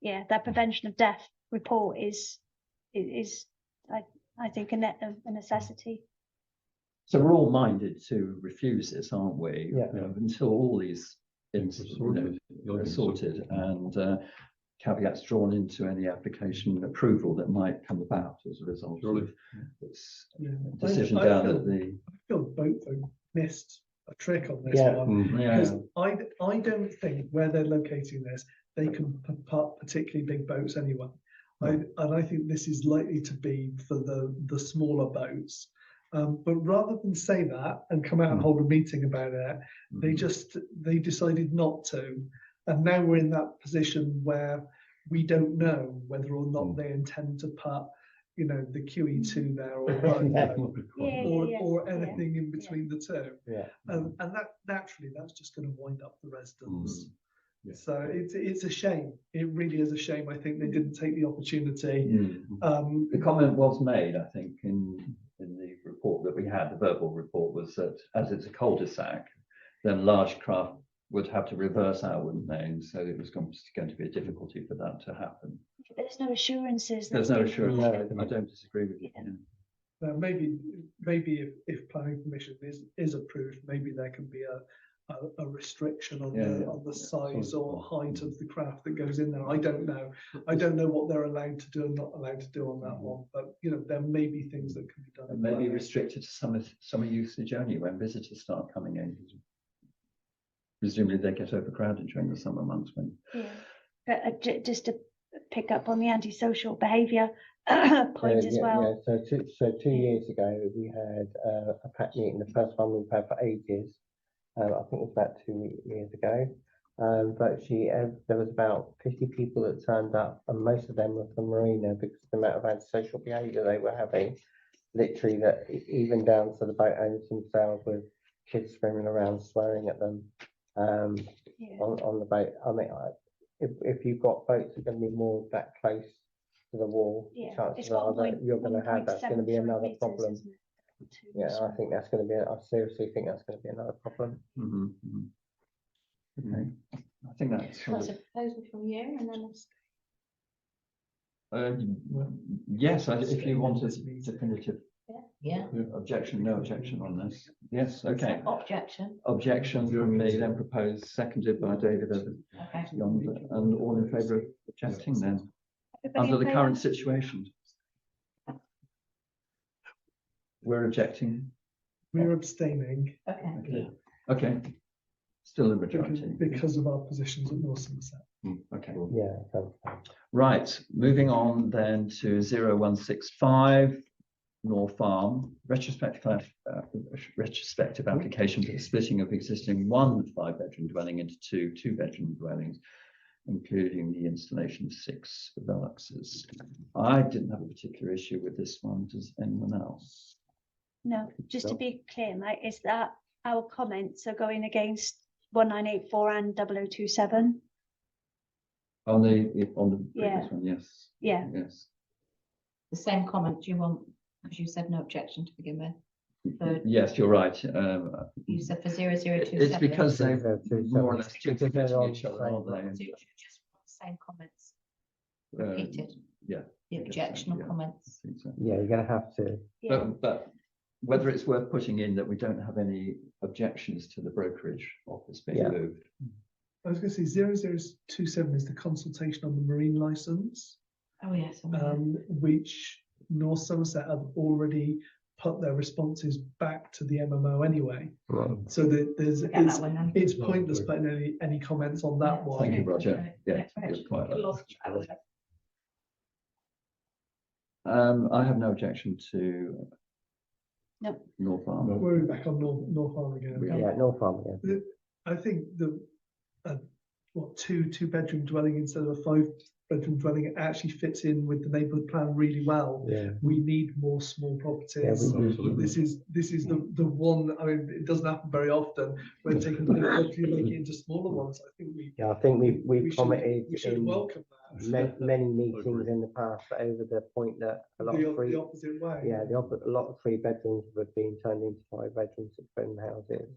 yeah, that prevention of death report is I think a necessity. So we're all minded to refuse this, aren't we? Yeah. Until all these incidents are sorted and caveats drawn into any application approval that might come about as a result of this decision I down feel- at the. I feel boat folk missed a trick on this Yeah. one. Yeah. Because I don't think where they're locating this, they can park particularly big boats anyway. And I think this is likely to be for the smaller boats. But rather than say that and come out and hold a meeting about it, they decided not to. And now we're in that position where we don't know whether or not they intend to put, the QE2 there or anything in between the two. Yeah. And that naturally, that's just going to wind up the residents. So it's a shame. It really is a shame. I think they didn't take the opportunity. The comment was made, I think, in the report that we had, the verbal report, was that as it's a cul-de-sac, then large craft would have to reverse out, wouldn't they? And so it was going to be a difficulty for that to happen. There's no assurances. There's no assurance. I don't disagree with you. Maybe if planning permission is approved, maybe there can be a restriction on the size or height of the craft that goes in there. I don't know. I don't know what they're allowed to do and not allowed to do on that one. But there may be things that can be done. And maybe restricted to summer usage only when visitors start coming in. Presumably they get overcrowded during the summer months when. But just to pick up on the antisocial behaviour point as well. Yeah. So 2 years ago we had a pack meeting, the first one we've had for ages. I think it was about 2 years ago. Virtually, there was about 50 people that turned up, and most of them were from Marina because of the amount of antisocial behaviour they were having. Literally, that even down to the boat owners themselves, with kids screaming around, swearing at them on the boat. I mean, if you've got boats that are going to be more that close to the wall, chances are that you're going to have, that's going to be another problem. Yeah, I think that's going to be. I seriously think that's going to be another problem. Okay, I think that's. That's a proposal from you, and then Yes, if you want a definitive. Yeah. Objection, no objection on this. Yes, okay. Objection. Objection from me, then proposed, seconded by David Okay. Yonder, and all in favour of objecting then, Everybody under in the favour? current situation. We're objecting. We're abstaining. Okay. Okay. Still a majority. because of our positions at North Somerset. Okay. Yeah, Right, moving on then to 0165 North Farm, retrospective application for the splitting of existing 1 5-bedroom dwelling into 2 2-bedroom dwellings, including the installation of 6 Veluxes. I didn't have a particular issue with this one. Does anyone else? No, just to No. be clear, Mike, is that our comments are going against 1984 and 0027? On the Yeah. previous one, yes. Yeah. Yes. The same comment, do you want, because you said no objection to begin with. For, Yes, you're right. you said for 0027. It's because they've 0027. more or less Because they're duplicating on each other, the aren't So they? you just want the same comments Uh, repeated, yeah. the I guess so, objectional yeah. comments. I think so. yeah, you're gonna have to. Yeah. But whether it's worth putting in that we don't have any objections to the brokerage office being Yeah. moved. I was going to say 0027 is the consultation on the marine license, Oh, yes. I know. which North Somerset have already put their responses back to the MMO anyway. Right. So that Get that one then. it's pointless putting any comments on that Yeah. one. Thank you, Roger. Yeah, Right. you're quite right. Lost track of it. I have no objection to No. North Farm. We're back on North Farm again. We Yeah, no problem. Yeah. I think the two-bedroom dwelling instead of a 5-bedroom dwelling, it actually fits in with the neighbourhood plan really well. Yeah. We need more small properties. Absolutely. This is the one. I mean, it doesn't happen very often. We're taking big property and making it into smaller ones. I think Yeah, I think we we've should- commented we should in welcome that. many meetings in the past over the point that a lot of The opposite way. a lot of 3 bedrooms were being turned into 5-bedroom, 6-bedroom houses,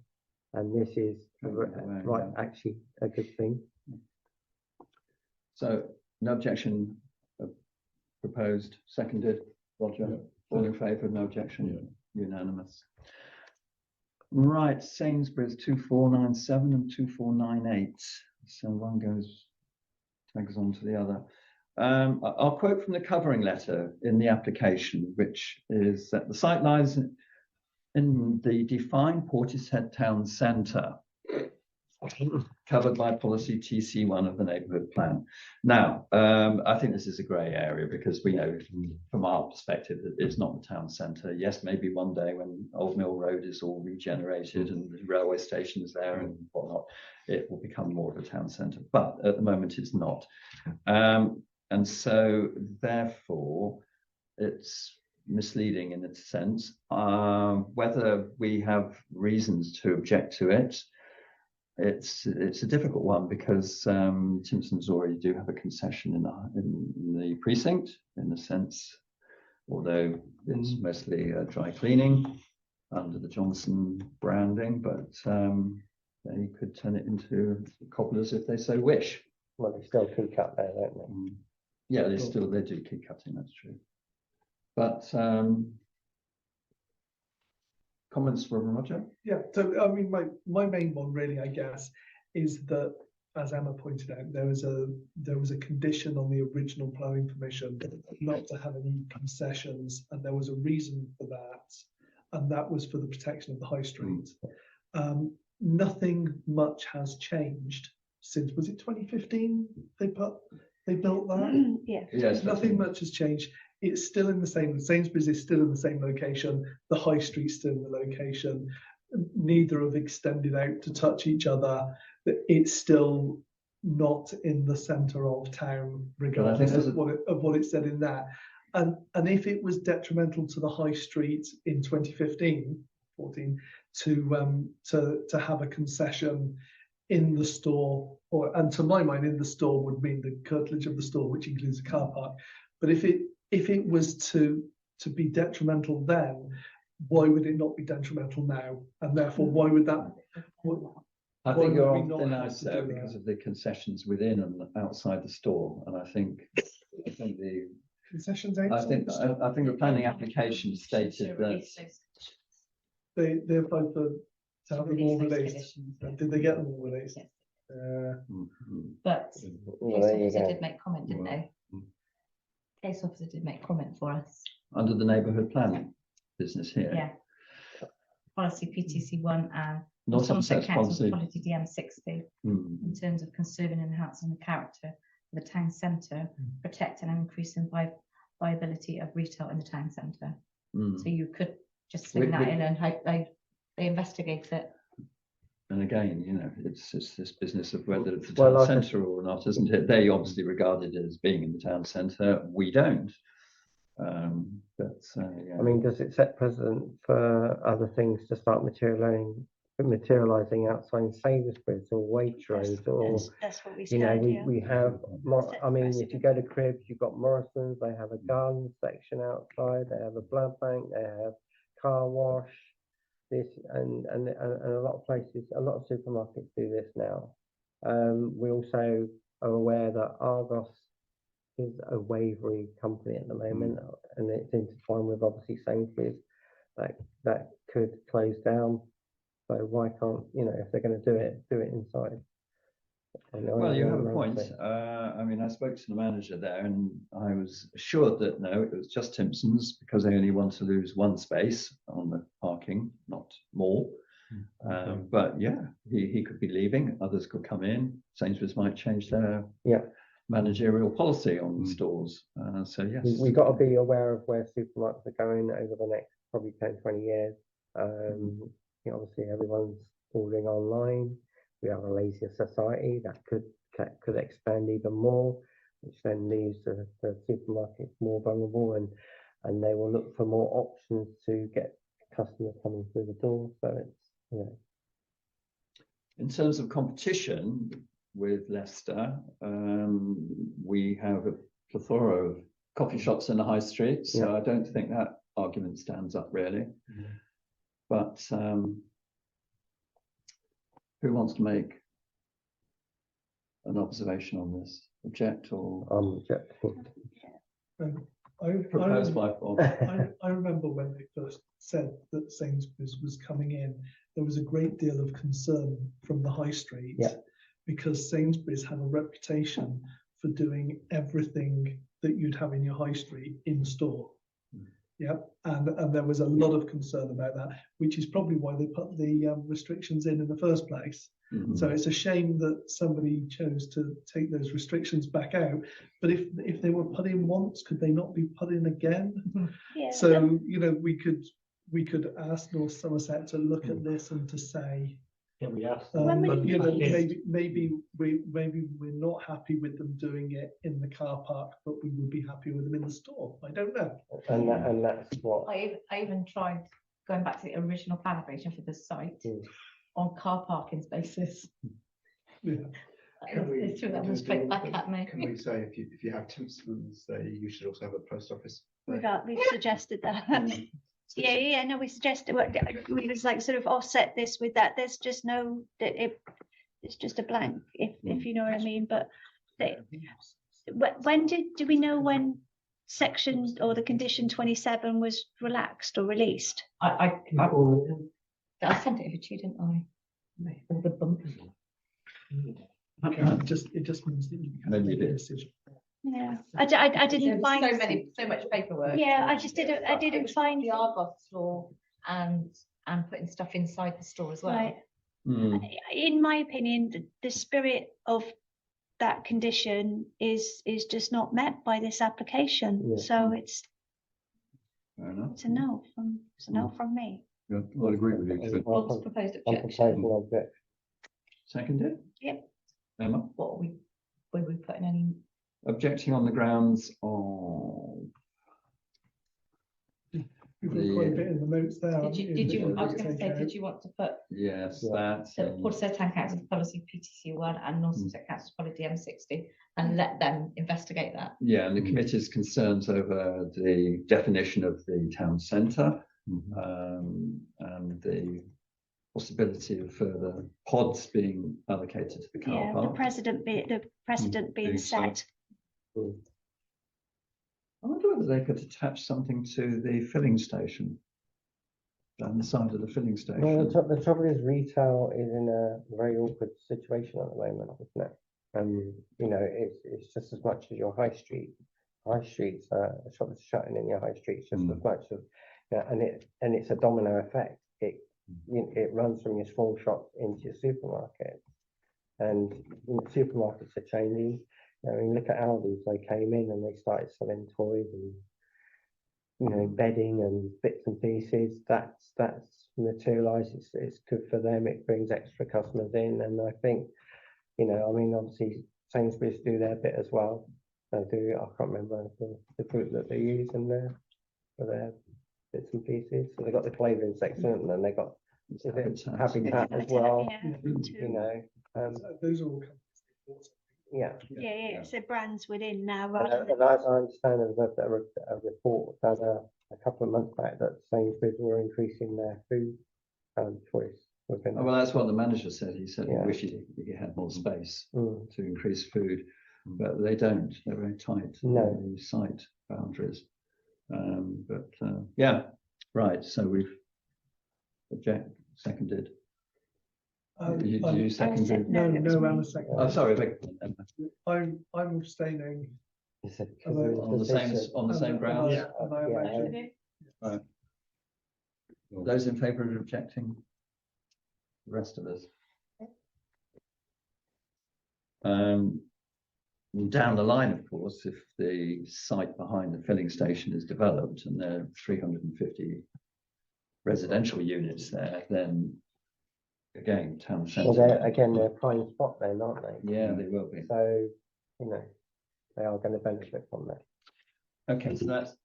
and this is right, actually a good thing. So no objection proposed, seconded. Roger, all in favour, no objection, unanimous. Right, Sainsbury's 2497 and 2498. So one tags on to the other. I'll quote from the covering letter in the application, which is that the site lies in the defined Portishead Town Centre, covered by policy TC1 of the neighbourhood plan. Now, I think this is a grey area because we know from our perspective that it's not the town centre. Yes, maybe one day when Old Mill Road is all regenerated and the railway station is there and whatnot, it will become more of a town centre. But at the moment, it's not. And so, therefore, it's misleading in its sense. Whether we have reasons to object to it, it's a difficult one because Timpson's already do have a concession in the precinct, in a sense, although it's mostly dry cleaning under the Johnson branding, but they could turn it into cobblers if they so wish. Well, they still keep up there, don't they? Yeah, they do keep cutting, that's true. But comments from Roger? Yeah, so I mean, my main one really, I guess, is that, as Emma pointed out, there was a condition on the original planning permission not to have any concessions, and there was a reason for that, and that was for the protection of the high street. Nothing much has changed since, was it 2015? They built that. Yeah. Yes. Nothing much has changed. It's still in the same, Sainsbury's is still in the same location, the high street's still in the location, neither have extended out to touch each other, but it's still not in the centre of town, regardless of what it said in that. And if it was detrimental to the high street in 2015, 14, to have a concession in the store, and to my mind, in the store would mean the curtilage of the store, which includes a car park. But if it was to be detrimental then, why would it not be detrimental now? And therefore, why would that? I think you're would we on not thin have ice to there do because that? of the concessions within and outside the store, and I think the Concessions I outside think the store? I think the planning application stated that They applied for to have them all Release those released. conditions. Did they get them all released? Yes. Mhm. But Well, case there you officer go. did make comment, didn't they? Case officer did make comment for us. under the neighbourhood planning business here. Yeah. policy PTC1 and Not Somerset Somerset's Council's policy. policy DM60 in terms of conserving and enhancing the character of the town centre, protecting and increasing viability of retail in the town centre. Mm. So you could just sling that in and hope they investigate it. And again, you know, it's this business of whether it's a Well, town like I- centre or not, isn't it? They obviously regard it as being in the town centre. We don't. Yeah. I mean, does it set precedent for other things to start materializing outside Sainsbury's or Waitrose or, That's what we you know, said, we, yeah. we have, Set I mean, if you precedent. go to Cribs, you've got Morrison's, they have a garden section outside, they have a blood bank, they have car wash, this, and a lot of places, a lot of supermarkets do this now. We also are aware that Argos is a Waverley company at the moment, and it's intertwined with obviously Sainsbury's that could close down. So why can't, you know, if they're going to do it inside? Well, you have a point. I mean, I spoke to the manager there, and I was assured that no, it was just Timpson's because they only want to lose one space on the parking, not more. But yeah, he could be leaving. Others could come in. Sainsbury's might change their managerial policy on stores. So yes, we've got to be aware of where supermarkets are going over the next probably 10, 20 years. You know, obviously everyone's ordering online. We have a lazier society that could expand even more, which then leaves the supermarkets more vulnerable, and they will look for more options to get customers coming through the door. So it's, you know. in terms of competition with Leicester, we have a plethora of coffee shops in the high street, so I don't think that argument stands up really. But who wants to make an observation on this? Object or Objecting. proposed by Bob? I remember when they first said that Sainsbury's was coming in, there was a great deal of concern from the high street because Sainsbury's have a reputation for doing everything that you'd have in your high street in store. Yeah, and there was a lot of concern about that, which is probably why they put the restrictions in the first place. So it's a shame that somebody chose to take those restrictions back out. But if they were put in once, could they not be put in again? Yeah. So you know, we could ask North Somerset to look at this and to say, Can we ask? you know, maybe we're not happy with them doing it in the car park, but we would be happy with them in the store. I don't know. And that's what I even tried going back to the original plan application for the site on car parking spaces. Yeah. They threw that one straight back at me. Can we say if you have Timpson's, you should also have a post office? We've suggested that. No, we suggested we was like sort of offset this with that. There's just no it's just a blank if you know what I mean. But when do we know when section or the condition 27 was relaxed or released? I sent it over to you, didn't I? All the bumpers. It just means that you can Maybe make you a did. decision. Yeah, I didn't find so much paperwork. Yeah, I just didn't find the Argos law and putting stuff inside the store as well. right. In my opinion, the spirit of that condition is just not met by this application. So it's Fair enough. a no from me. Yeah, I'd agree with you. Bob's proposed I'm objection. proposing object. Seconded? Yep. Emma? What were we putting any? Objecting on the grounds of We've got quite a bit in the notes there. Did you, I was going to say, did you want to put yes, Yeah. that Portishead Town Council's policy PTC1 and North Somerset Council's policy DM60 and let them investigate that? yeah, and the committee's concerns over the definition of the town centre and the possibility of further pods being allocated to the car Yeah, the park. precedent being Being set. set. I wonder whether they could attach something to the filling station, down the side of the filling station. Well, the trouble is retail is in a very awkward situation at the moment, isn't it? You know, it's just as much as your high street. High streets, shops shutting in your high streets just as much as, and it's a domino effect. it runs from your small shops into your supermarket. And supermarkets are changing. I mean, look at Aldi's. They came in and they started selling toys and bedding and bits and pieces. That's materialised. It's good for them. It brings extra customers in, and I think, I mean, obviously Sainsbury's do their bit as well. They do. I can't remember the group that they use in there for their bits and pieces. So they got the clothing section, and then they got Habitat as well. Those are all companies. Yeah. So brands within now, And rather than. I understand there was a report done a couple of months back that Sainsbury's were increasing their food choice within. Well, that's what the manager said. He said Yeah. he wished he had more space Mm. to increase food, but they don't. They're very tight. No. in the site boundaries. Yeah, right. So we've seconded. Did you seconded? No, I'm a second. Oh, sorry. I'm abstaining. On the same grounds. Yeah, and I imagine. Right. Those in favour of rejecting? The rest of us. Down the line, of course, if the site behind the filling station is developed and there are 350 residential units there, then again, town Well, centre. they're prime spot then, aren't they? Yeah, they will be. So, they are going to benefit from that. Okay, so that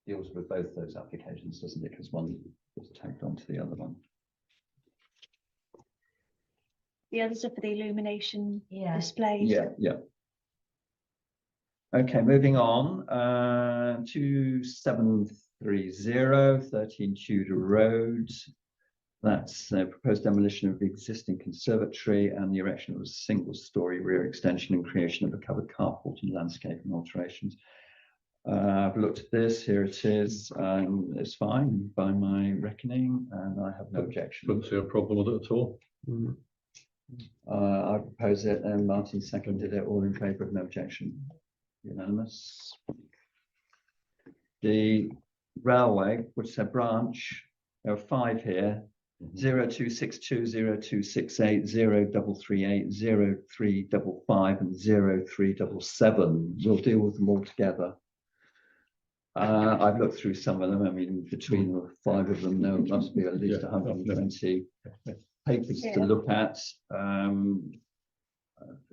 deals with both those applications, doesn't it? Because one was tagged onto the other one. The others are for the illumination displays. Yeah. Okay, moving on. 2730 13 Tudor Road. That's proposed demolition of the existing conservatory and the erection of a single-storey rear extension and creation of a covered carport and landscaping alterations. I've looked at this. Here it is. It's fine by my reckoning, and I have no objection. Couldn't see a problem with it at all. Mm. I propose it, and Martin seconded it. All in favour of no objection? Unanimous. The railway, which is a branch, there are 5 here. 0262, 0268, 0338, 0355, and 0377. We'll deal with them all together. I've looked through some of them. I mean, between the 5 of them, there must be at least 120 papers to look at.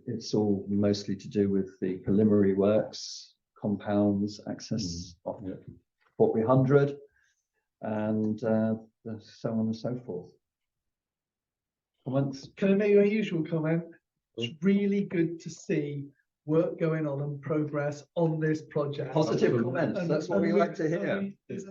It's all mostly to do with the preliminary works, compounds, access of Port 100, and so on and so forth. Comments? Can I make your usual comment? It's really good to see work going on and progress on this project. Positive comments. That's what we like to hear. There's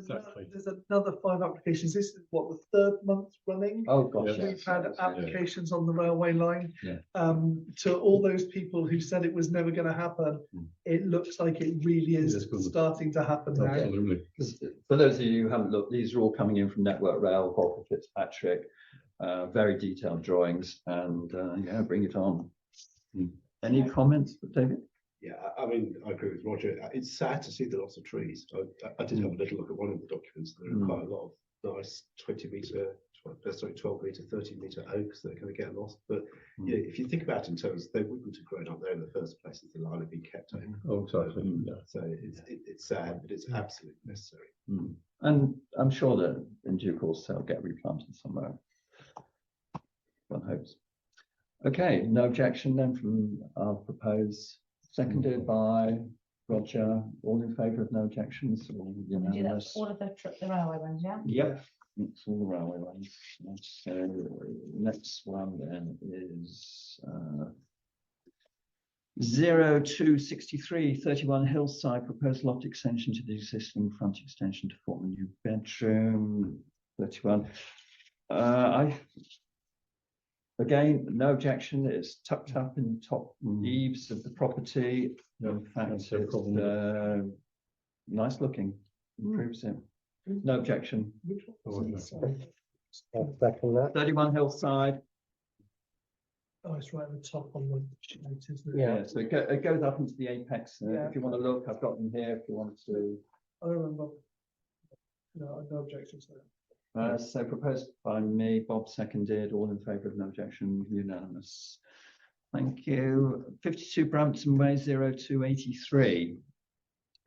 another 5 applications. This is what, the 3rd month running? Oh gosh, We've had applications on the railway line. Yeah. To all those people who said it was never going to happen, it looks like it really is starting to happen now. Absolutely. For those of you who haven't looked, these are all coming in from Network Rail, Walker Fitzpatrick, very detailed drawings, and yeah, bring it on. Any comments, David? Yeah, I mean, I agree with Roger. It's sad to see the loss of trees. I did have a little look at one of the documents. There are quite a lot of nice 12 metre, 13 metre oaks that are going to get lost. But if you think about it in terms, they wouldn't have grown up there in the first place if the line had been kept open. Oh, exactly. So it's sad, but it's absolutely necessary. And I'm sure that in due course they'll get replanted somewhere. One hopes. Okay, no objection then from our proposed, seconded by Roger. All in favour of no objections? All unanimous? All of the railway ones, yeah? Yep, it's all the railway ones. So next one then is 0263 31 Hillside, proposed loft extension to the existing front extension to form a new bedroom. 31. Again, no objection. It's tucked up in the top eaves of the property. In fact, it's nice looking. Improves it. No objection. I'll second that. 31 Hillside. Oh, it's right at the top on the sheet, isn't it? Yeah, so it goes up into the apex. If you want to look, I've got them here if you want to. I remember. No objection to that. So proposed by me, Bob seconded, all in favour of no objection, unanimous. Thank you. 52 Brampton Way, 0283.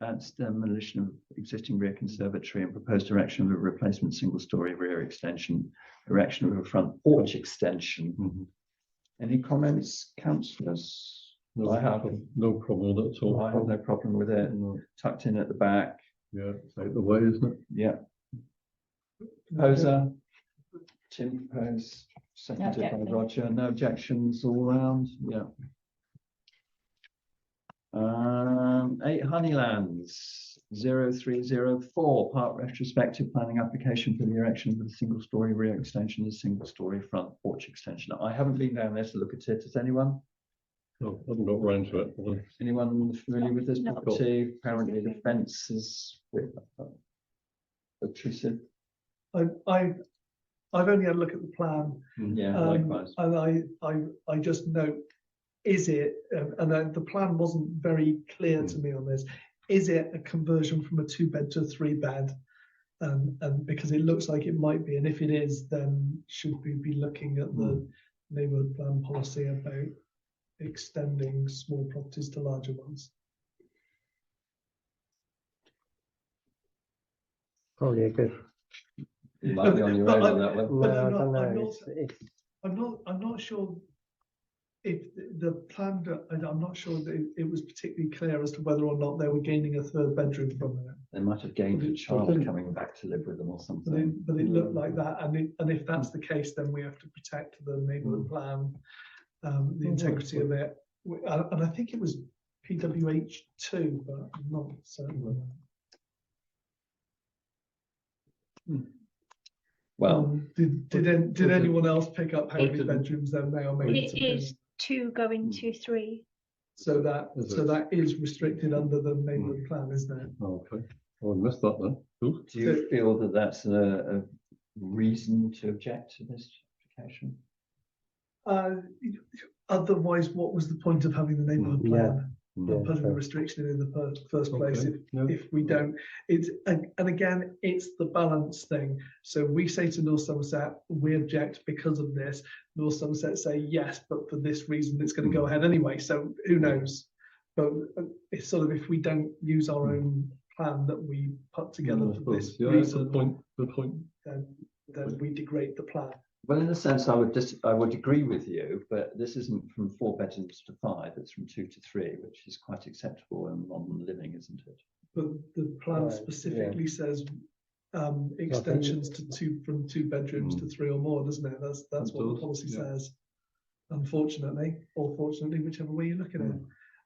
That's demolition of existing rear conservatory and proposed erection of a replacement single-storey rear extension, erection of a front porch extension. Any comments, councillors? No, I have. no problem with it at all. I have no problem with it. No. Tucked in at the back. Yeah, it's out the way, isn't it? Yeah. Proposer. Tim proposed, seconded by objection. Roger. No objections all round. Yeah. 8 Honeylands, 0304, part retrospective planning application for the erection of a single-storey rear extension and single-storey front porch extension. I haven't been down there to look at it. Has anyone? No, I haven't got round to it. have I? Anyone familiar with this No. property? Apparently the fence is obtrusive. I've only had a look at the plan. Yeah, likewise. And I just note, is it, and the plan wasn't very clear to me on this, is it a conversion from a 2-bed to a 3-bed? And because it looks like it might be, and if it is, then should we be looking at the neighbourhood plan policy about extending small properties to larger ones? Probably a good. You might be on your own on that one. No, I I'm don't not- know. I'm not sure if the plan, I'm not sure that it was particularly clear as to whether or not they were gaining a 3rd bedroom from it. They might have gained a child coming back to live with them or something. But it looked like that, and if that's the case, then we have to protect the neighbourhood plan, the integrity of it. And I think it was PWH2, but I'm not certain. Well, Did anyone else pick up how many didn't. bedrooms there may or may It is 2 going to 3. So that is restricted under the neighbourhood plan, isn't it? Okay, I missed that then. Cool. do you feel that that's a reason to object to this application? Otherwise, what was the point of having the neighbourhood plan? Yeah, And putting a sure. restriction in the first place Okay, yeah. if we don't, and again, it's the balance thing. So we say to North Somerset, we object because of this. North Somerset say yes, but for this reason, it's going to go ahead anyway. So who knows? But it's sort of, if we don't use our own plan that we put together Yeah, I for this suppose. Yeah, reason, good point. Good point. then we degrade the plan. Well, in a sense, I would agree with you, but this isn't from 4 bedrooms to 5, it's from 2 to 3, which is quite acceptable in modern living, isn't it? But the plan Right, specifically says extensions to from 2 bedrooms to 3 or more, doesn't it? That's It what the does, policy yeah. says. Unfortunately, or fortunately, whichever way you look at it.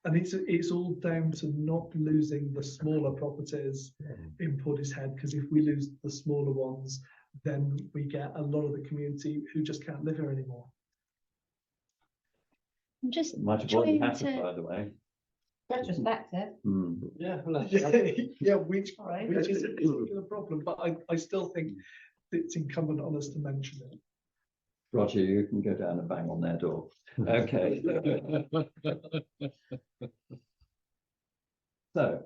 And it's all down to not losing the smaller properties in Portishead, because if we lose the smaller ones, then we get a lot of the community who just can't live here anymore. I'm just It might have already trying happened, to. by the way. Retrospective. Yeah, well, Yeah, which Right. is a particular problem, but I still think it's incumbent on us to mention it. Roger, you can go down and bang on their door. Okay. So,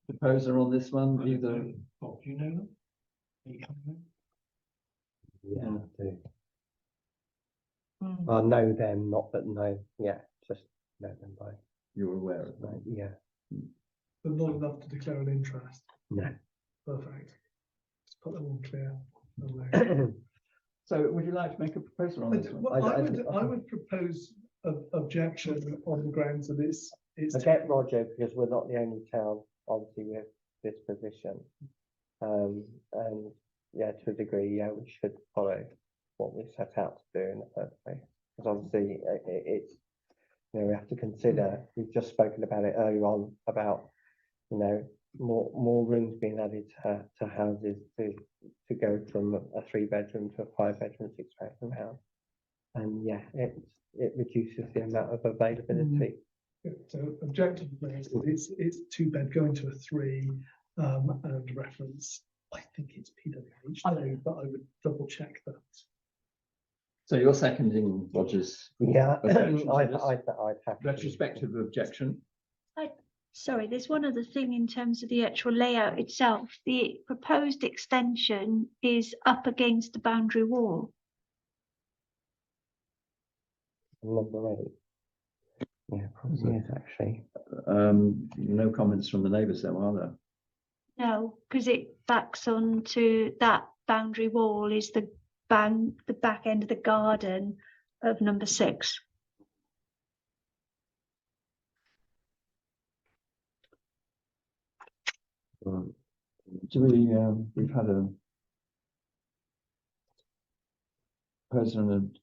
proposer on this one, either. Bob, do you know them? Are you coming in? Yeah, I do. Mm. I know them, not that know. Yeah, just know them by You're aware of that. name. Yeah. But not enough to declare an interest. No. Perfect. Just put that one clear. So would you like to make a proposal on this one? I would propose objection on the grounds that it's. I get Roger, because we're not the only town, obviously, with this position. And yeah, to a degree, yeah, we should follow what we set out to do in the first place. Because obviously it's, you know, we have to consider, we've just spoken about it earlier on, about, you know, more rooms being added to houses to go from a 3-bedroom to a 5-bedroom, 6-bedroom house. And yeah, it reduces the amount of availability. So objectively, it's 2-bed going to a 3, and reference, I think it's PWH2, but I would double check that. So you're seconding Roger's Yeah, objection to I'd this? have to. Retrospective objection? Sorry, there's one other thing in terms of the actual layout itself. The proposed extension is up against the boundary wall. Number 8. Yeah, probably is actually. No comments from the neighbours though, are there? No, because it backs onto that boundary wall is the back end of the garden of number 6. Do we, we've had a person and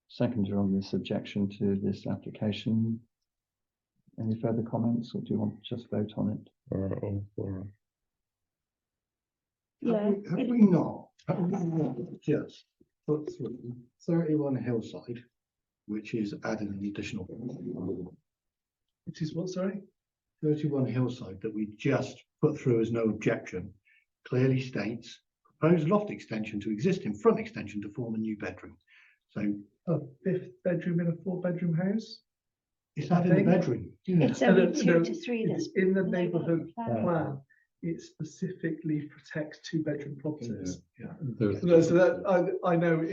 seconder on this objection to this application. Any further comments, or do you want to just vote on it? Yeah. Have we not just put through 31 Hillside, which is adding an additional. It is what, sorry? 31 Hillside that we just put through as no objection clearly states proposed loft extension to existing front extension to form a new bedroom. So A 5th bedroom in a 4-bedroom house? it's adding a bedroom. It's And only it's- 2 no, to 3 it's that's in the neighbourhood neighbourhood plan. plan. It specifically protects 2-bedroom properties. There's, So that, I know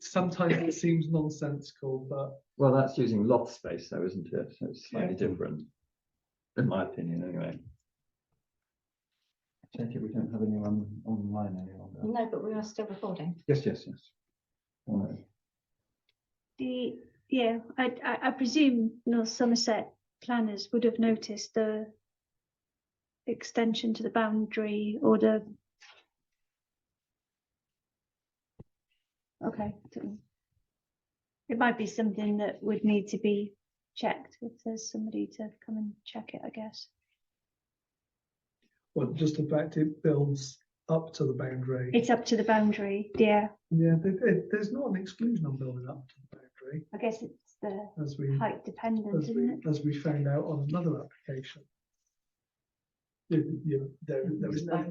sometimes it seems nonsensical, but Well, that's using loft space though, isn't it? So it's slightly Yeah. different, in my opinion anyway. I take it we don't have anyone online any longer. No, but we are still recording. Yes, yes, yes. All right. I presume North Somerset planners would have noticed the extension to the boundary or the. Okay. It might be something that would need to be checked if there's somebody to come and check it, I guess. well, just the fact it builds up to the boundary. It's up to the boundary, yeah. Yeah, there's not an exclusion on building up to the boundary, I guess it's the as we height dependent, isn't it? as we found out on another application. There is no.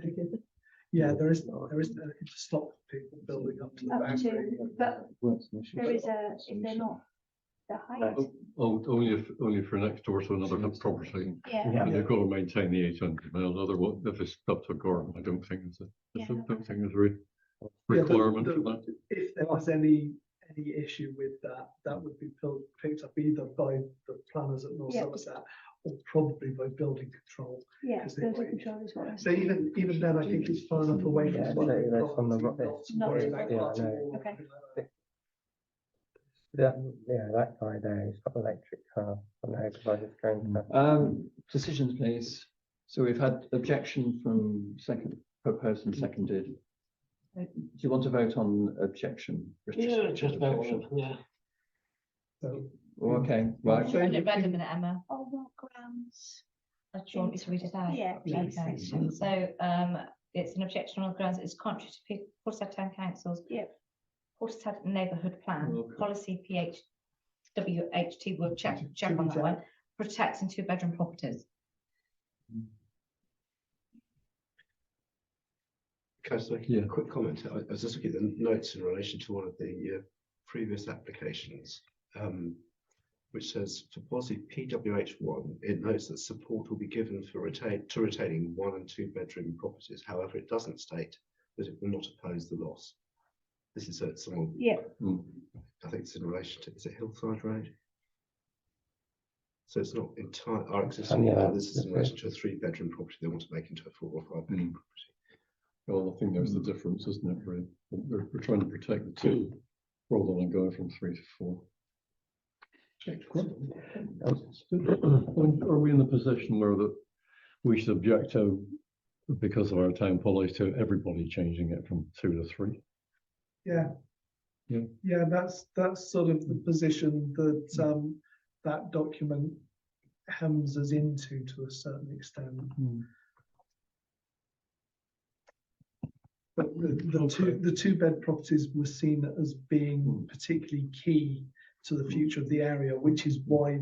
Yeah, there is anything to stop people building up to the Up boundary. to, but there is if they're not the height, only for next door to another property. yeah. And they've got to maintain the 800 miles. Otherwise, if it's up to a garden, I don't think it's Yeah. don't think it's a Yeah, requirement for that. If there was any issue with that, that would be picked up either by the planners at North Yeah. Somerset or probably by building control. Yeah, 'Cause they building might- control is what I So even then, I think it's far enough away from. Yeah, flooding so that's on the problems, rock- not to worry Not- about yeah, parts of I know. wall or Okay. anything like that. That guy there, he's got an electric car. I know, because I was going to. Decisions, please. So we've had objection from proposed and seconded. Do you want to vote on objection? Objection. yeah. So Okay, right. Should we read a minute, Emma? On what grounds? Do you want me to read it out? Yeah, please. Okay, so it's an objection on the grounds it's contrary to Portishead Town Council's Portishead Neighbourhood Plan, Okay. policy PHWHT, we'll check on that one, protecting 2-bedroom properties. Can I just make a quick comment? I was just looking at the notes in relation to one of the previous applications, which says for policy PWH1, it notes that support will be given for retaining 1 and 2 bedroom properties. However, it doesn't state that it will not oppose the loss. This is someone. Yeah. I think it's in relation to, is it Hillside Road? So it's not entire our existing. Yeah, This is in relation to a 3-bedroom property they want to make into a 4 or 5-bedroom property. Well, I think there's the difference, isn't it? We're trying to protect the 2 rather than going from 3 to 4. Are we in the position where that we should object to, because of our town policy, to everybody changing it from 2 to 3? Yeah, that's sort of the position that that document hems us into to a certain extent. But the 2-bed properties were seen as being particularly key to the future of the area, which is why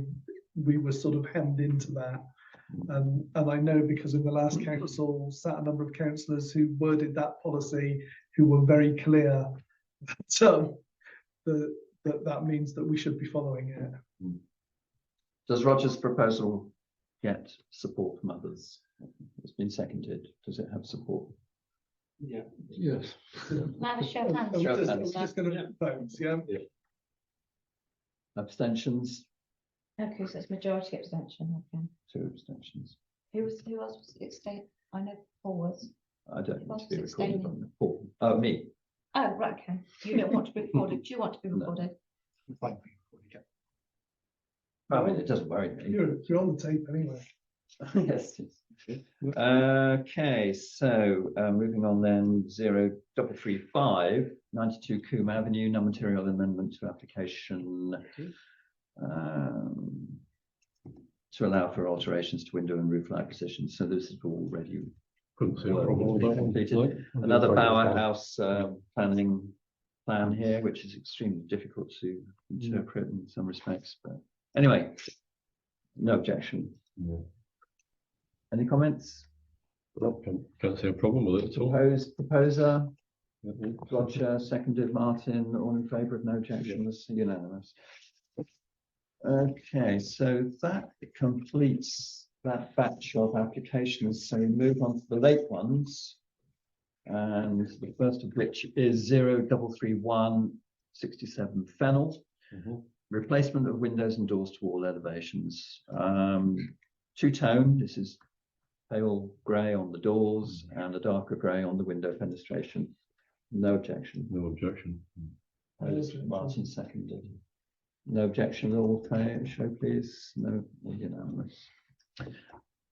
we were sort of hemmed into that. And I know because in the last council sat a number of councillors who worded that policy, who were very clear that means that we should be following it. Does Roger's proposal get support from others? It's been seconded. Does it have support? Yeah. Yes. Now show of hands. Show of I'm hands. just gonna vote, yeah. Abstentions? Okay, so it's majority abstention, okay. 2 abstentions. Who else was abstaining? I know Paul was. I don't need to be Whilst recorded abstaining. on the Paul. Oh, me. Oh, right, okay. You don't want to be recorded. Do you want to be No. recorded? I mean, it doesn't worry me. You're on the tape anyway. Yes. yes. Okay, so moving on then, 0335, 92 Coombe Avenue, non-material amendment to application to allow for alterations to window and roof light positions. So this is already Couldn't see a problem with that one. completed. Another Bower House planning plan here, which is extremely difficult to interpret in some respects. But anyway, no objection. No. Any comments? Can't see a problem with it at all. Proposer, Yeah. Roger, seconded, Martin, all in favour of no objections, unanimous. Okay, so that completes that batch of applications. So we move on to the late ones. And the first of which is 0331 67 Fennel. Replacement of windows and doors to all elevations. Two-tone, this is pale grey on the doors and a darker grey on the window fenestration. No objection. No objection. Martin seconded. No objection, all show please. No, unanimous.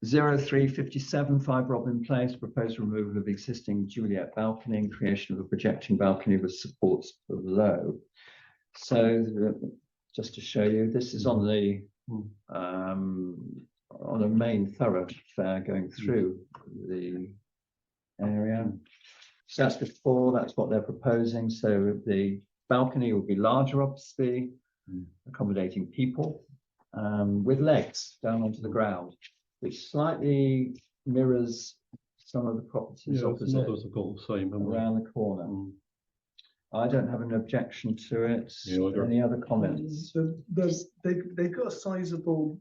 0357 5 Robin Place, proposed removal of existing Juliet balcony and creation of a projecting balcony with supports below. So just to show you, this is on the on a main thoroughfare going through the area. So that's before, that's what they're proposing. So the balcony will be larger, obviously, accommodating people with legs down onto the ground, which slightly mirrors some of the properties Yeah, opposite others have got the same. haven't they? around the corner. I don't have an objection to it. Yeah, I don't. Any other comments? So they've got a sizable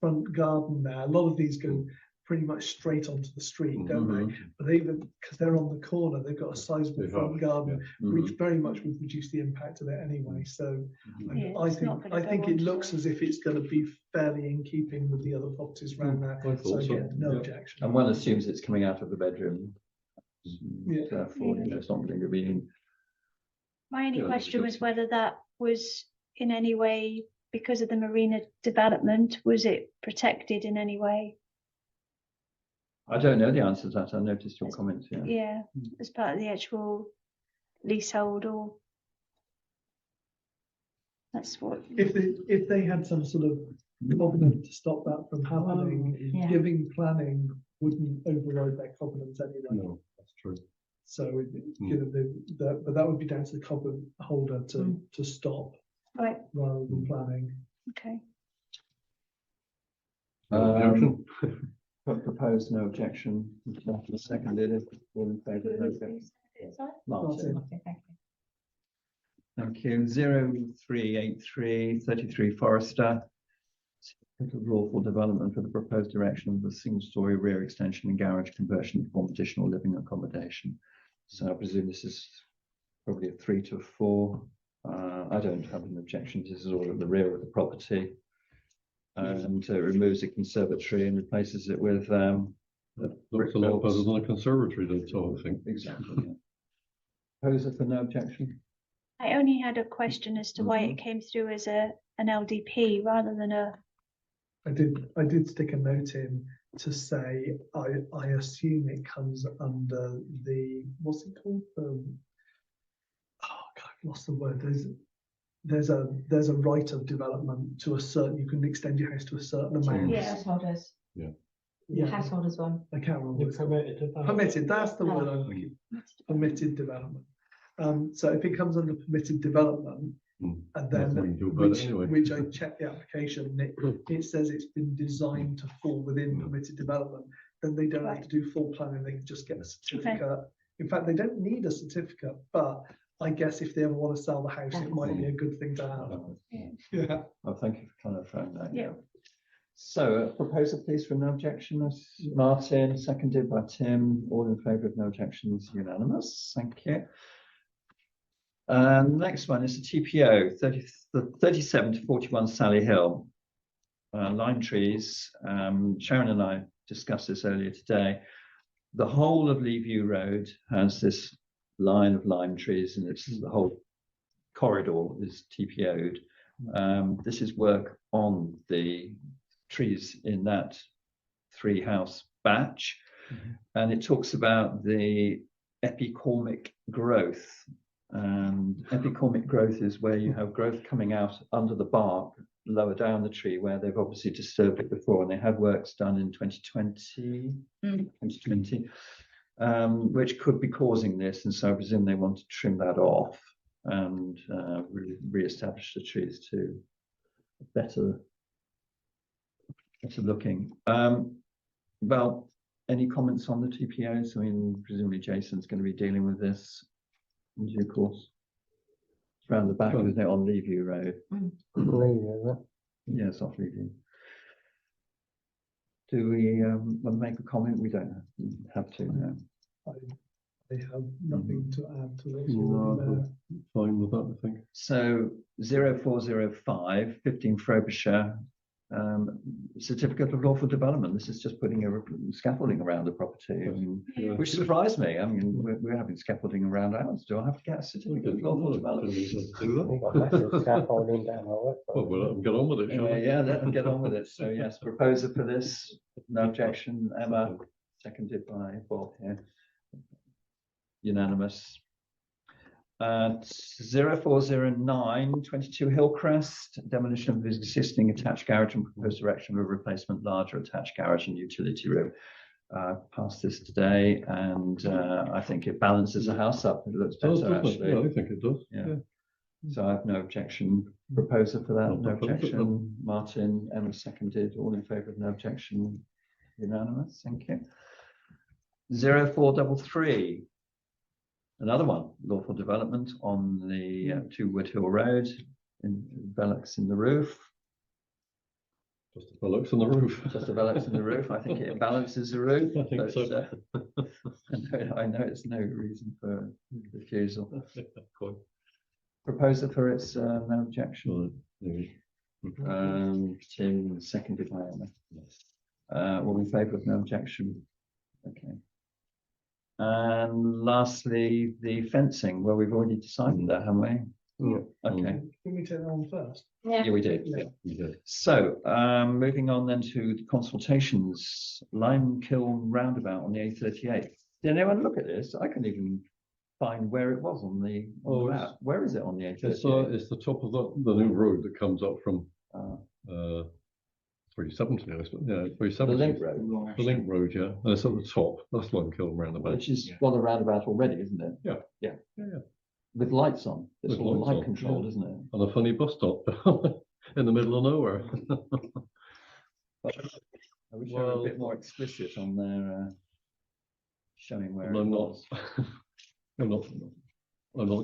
front garden there. A lot of these go pretty much straight onto the street, don't they? But even because they're on the corner, they've got a sizable They front have, garden, Mhm. which very much would reduce the impact of it anyway. So Yeah, I it's not think gonna go it onto looks the- as if it's going to be fairly in keeping with the other properties around there. I So thought so. again, no Yeah. objection. And one assumes it's coming out of the bedroom. Yeah. Therefore, you know, it's not going to be in. My only Yeah, question sure. was whether that was in any way, because of the marina development, was it protected in any way? I don't know the answer to that. I noticed your comments, yeah. Yeah, as part of the actual leasehold, or that's what. If they had some sort of covenant to stop that from happening, Yeah. giving planning wouldn't override their covenants anyway. No, that's true. So, you know, but that would be down to the covenant holder to stop Right, rather than planning. okay. No objection. Proposed, no objection. Seconded, all in favour. No objection. Martin. Okay, thank you. Thank you. 0383 33 Forester. Certificate of lawful development for the proposed erection of a single-storey rear extension and garage conversion to form additional living accommodation. So I presume this is probably a 3 to 4. I don't have an objection. This is all at the rear of the property. And it removes a conservatory and replaces it with Looks a lot better than a conservatory, though, so I think. Exactly. Yeah. Proposer for no objection. I only had a question as to why it came through as an LDP rather than a. I did stick a note in to say I assume it comes under the, what's it called? Oh God, I've lost the word. There's a right of development to a certain, you can extend your house to a certain amount. Yeah, householders. Yeah. Householders one. I can't remember. what it's called. Permitted, that's the word I'm looking for. Permitted development. So if it comes under permitted development, and then Nothing we can do about it which, anyway. which I checked the application, and it says it's been designed to fall within permitted development, then they don't have to do full planning, they can just get a certificate. In fact, they don't need a certificate, but I guess if they ever want to sell the house, it might be a good thing to have. Yeah. Oh, thank you for clarifying that. Yeah. So a proposal, please, for no objection. Martin, seconded by Tim. All in favour of no objections, unanimous. Thank you. Next one is the TPO 37 to 41 Sally Hill. Lime trees. Sharon and I discussed this earlier today. The whole of Lee View Road has this line of lime trees, and it's the whole corridor is TPO'd. This is work on the trees in that 3-house batch, and it talks about the epicormic growth. And epicormic growth is where you have growth coming out under the bark lower down the tree where they've obviously disturbed it before, and they had works done in 2020, which could be causing this, and so I presume they want to trim that off and re-establish the trees to better looking. Well, any comments on the TPOs? I mean, presumably Jason's going to be dealing with this in due course. It's around the back, isn't it, on Lee View Road? Yes, off Lee View. Do we want to make a comment? We don't have to now. I have nothing to add to this. Fine with that, I think. So 0405, 15 Frobisher, certificate of lawful development. This is just putting a scaffolding around the property, which surprised me. I mean, we're having scaffolding around ours. Do I have to get a certificate of lawful development? Scaffolding down our Well, we'll let them get on with it, shall we? Yeah, let them get on with it. So yes, proposer for this, no objection. Emma, seconded by Bob here. Unanimous. 0409, 22 Hillcrest, demolition of existing attached garage and proposed erection of a replacement larger attached garage and utility room. Passed this today, and I think it balances the house up. It looks better, actually. Yeah, I think it does. Yeah. So I have no objection. Proposer for that, no objection. Martin, Emma seconded. All in favour of no objection. Unanimous. Thank you. 0433. Another one, lawful development on the 2 Woodhill Road, in Velux in the roof. Just a Velux on the roof. Just a Velux in the roof. I think it balances the roof. I think so. I know it's no reason for refusal. Proposer for its no objection. Tim, seconded by Emma. All in favour of no objection. Okay. And lastly, the fencing. Well, we've already decided that, haven't we? Yeah. Okay. Can we take that on first? Yeah, we did. Yeah. So, moving on then to the consultations. Lime Kiln roundabout on the A38. Did anyone look at this? I couldn't even find where it was on the map. Where is it on the A38? It's the top of the new road that comes up from 370, I suppose. Yeah, 370. The Link Road. The Link Road, yeah. And it's at the top. That's Lime Kiln roundabout. Which is got a roundabout already, isn't it? Yeah. Yeah. Yeah. With lights on. It's With all lights light on, controlled, yeah. isn't it? And a funny bus stop in the middle of nowhere. I wish they were a bit more explicit on their showing where it I'm was. I'm not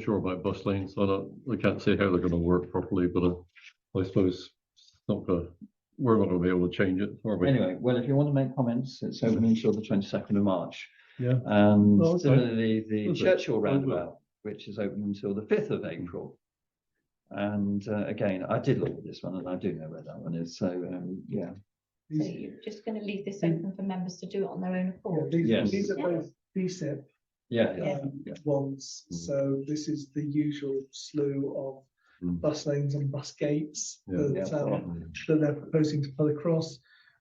sure about bus lanes. I can't say how they're going to work properly, but I suppose we're not going to be able to change it, are we? Anyway, well, if you want to make comments, it's open until the 22nd of March. Yeah. And Oh, okay. similarly, the That's it. Churchill roundabout, which is open until the 5th of April. And again, I did look at this one, and I do know where that one is. So yeah. So you're just going to leave this open for members to do it on their own accord? Yes. These are both BSIP Yeah. ones, so this is the usual slew of bus lanes and bus gates that they're proposing to put across,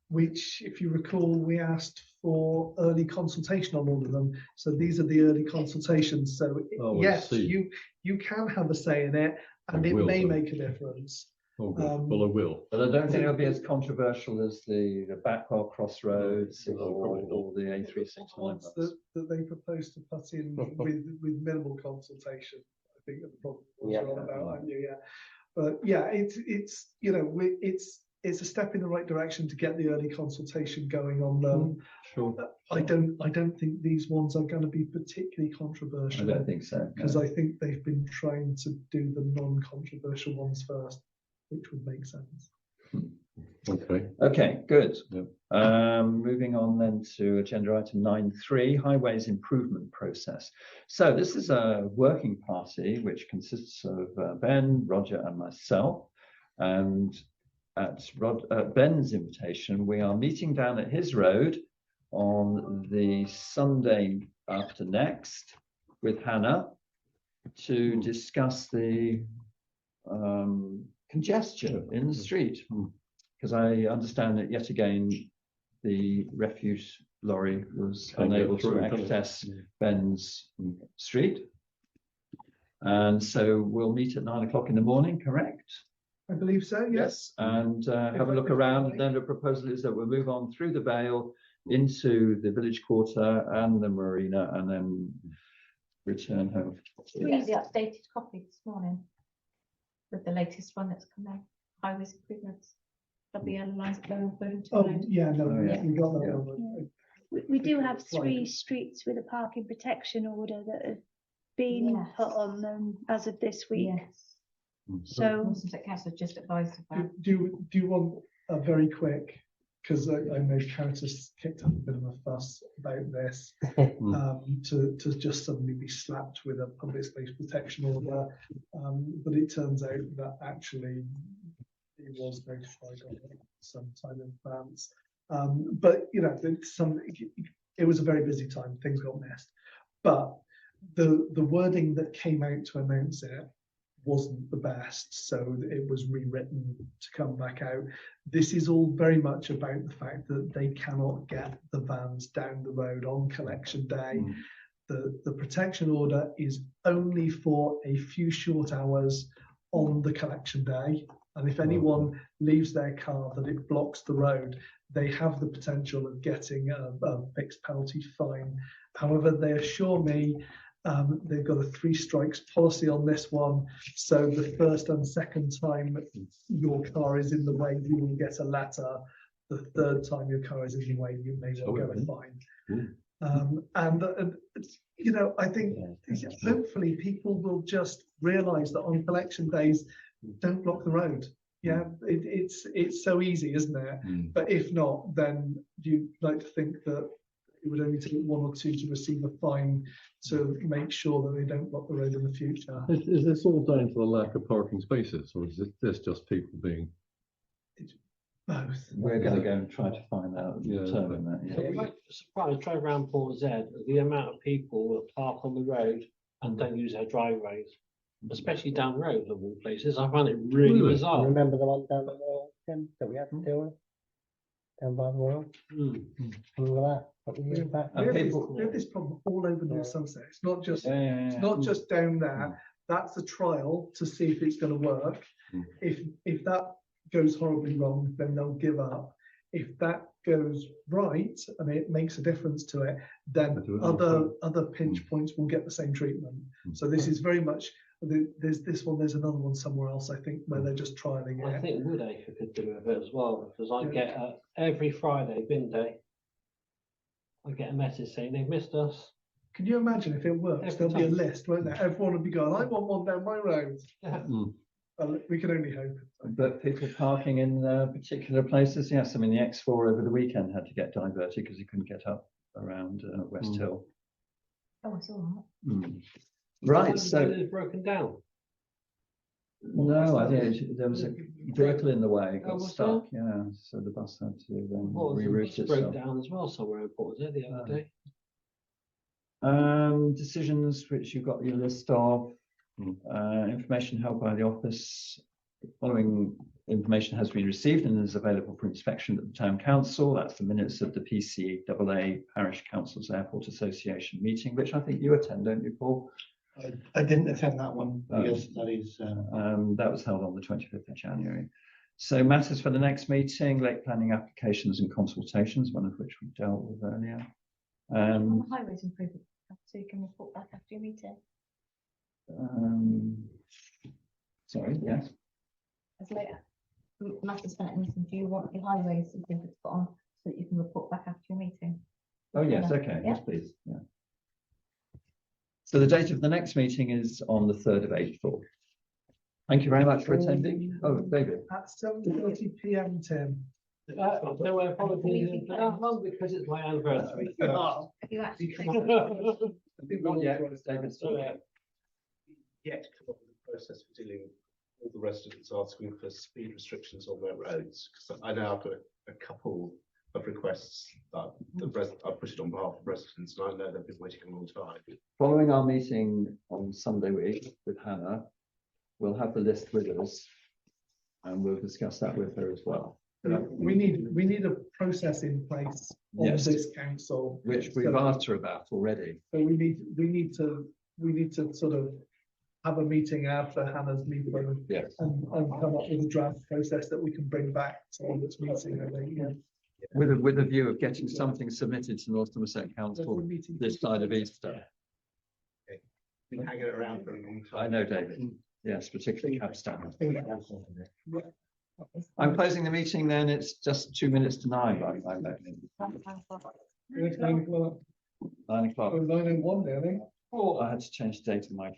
which, if you recall, we asked for early consultation on all of them. So these are the early consultations. So yes, you can have a say in it, and it may make a difference. Oh, good. Well, I will. But I don't think it'll be as controversial as the Backwell Crossroads or the A369 Ones that they propose to put in with minimal consultation. I think that the problem was on about, aren't you? Yeah. But yeah, it's a step in the right direction to get the early consultation going on them. Sure. I don't think these ones are going to be particularly controversial. I don't think so. Because I think they've been trying to do the non-controversial ones first, which would make sense. Okay. Okay, good. Yep. Moving on then to agenda item 9.3, highways improvement process. So this is a working party which consists of Ben, Roger and myself. And at Ben's invitation, we are meeting down at his road on the Sunday after next with Hannah to discuss the congestion in the street. Because I understand that yet again, the refuse lorry was unable to access Ben's street. And so we'll meet at 9 o'clock in the morning, correct? I believe so, yes. And have a look around. And then the proposal is that we'll move on through the Vale into the village quarter and the marina and then return home. We got the updated copy this morning with the latest one that's come out, highways improvements. WL lines going further. Oh, yeah, no, Oh, yeah. we got that Yeah. one. We do have 3 streets with a parking protection order that have been Yes. put on them as of this week. Yes. So Somerset Council just advised about. Do you want a very quick, because I know Caritas kicked up a bit of a fuss about this, to just suddenly be slapped with a public space protection order. But it turns out that actually it was notified of it some time in advance. But you know, it was a very busy time, things got missed. But the wording that came out to announce it wasn't the best, so it was rewritten to come back out. This is all very much about the fact that they cannot get the vans down the road on collection day. The protection order is only for a few short hours on the collection day, and if anyone leaves their car that it blocks the road, they have the potential of getting a fixed penalty fine. However, they assure me they've got a 3 strikes policy on this one. So the first and second time your car is in the way, you will get a letter. The third time your car is in the way, you may well get a fine. And you know, I think hopefully people will just realise that on collection days, don't block the road. Yeah, it's so easy, isn't it? But if not, then you'd like to think that it would only take 1 or 2 to receive a fine to make sure that they don't block the road in the future. Is this all down to the lack of parking spaces, or is this just people being? Both. We're going to go and try to find out, determine that. Yeah. I'm surprised, drive around Port Z, the amount of people that park on the road and don't use their driveways, especially down roads of all places. I find it really bizarre. Remember the one down the Royal, Tim, that we had to deal with? Down by the Royal? Remember that? Couple of years back? We have this problem all over North Somerset. It's not just it's not just down there. That's a trial to see if it's going to work. If that goes horribly wrong, then they'll give up. If that goes right and it makes a difference to it, then other pinch points will get the same treatment. So this is very much, there's this one, there's another one somewhere else, I think, where they're just trialing it. I think Woodacre could do with it as well, because I get every Friday, bin day, I get a message saying they've missed us. Can you imagine if it works? There'll be a list, won't there? Everyone will be going, I want one down my road. We can only hope. But people parking in particular places, yes. I mean, the X4 over the weekend had to get diverted because he couldn't get up around West Hill. Oh, I saw that. Right, so It's broken down. no, I think there was a vehicle in the way, got was stuck. Yeah, so the bus had to reroute It broke itself. down as well somewhere in Port Z the other day. Decisions which you've got your list of. Information held by the office. The following information has been received and is available for inspection at the Town Council. That's the minutes of the PCAA Parish Councils Airport Association meeting, which I think you attend, don't you, Paul? I didn't attend that one. Yes, that is. That was held on the 25th of January. So matters for the next meeting, lake planning applications and consultations, one of which we dealt with earlier. On the highways improvement, so you can report back after your meeting. Sorry, yes. As later, matters for anything. Do you want your highways improvements put on so that you can report back after your meeting? Oh, yes, okay, yes, please. Yeah. So the date of the next meeting is on the 3rd of April. Thank you very much for attending. Oh, David. At 7:30 PM, Tim. No, I apologize for that one because it's my anniversary. You actually. Yeah, David. Yet come up with a process for dealing with all the residents asking for speed restrictions on their roads, because I know I've got a couple of requests that I've put it on behalf of residents, and I know they've been waiting a long time. Following our meeting on Sunday week with Hannah, we'll have the list with us and we'll discuss that with her as well. We need a process in place on Yes. this council. Which we've So- asked her about already. So we need to sort of have a meeting after Hannah's meeting Yes. and come up with a draft process that we can bring back to this meeting. I think, yeah. With a view of getting something submitted to North Somerset Council this side of Easter. Been hanging around for a long time. I know, David. Yes, particularly Capstan. I'm closing the meeting then. It's just 2 minutes to 9 by the time. It's 9 o'clock. 9 o'clock. Oh, 9:01 there, I think. I had to change the date of my.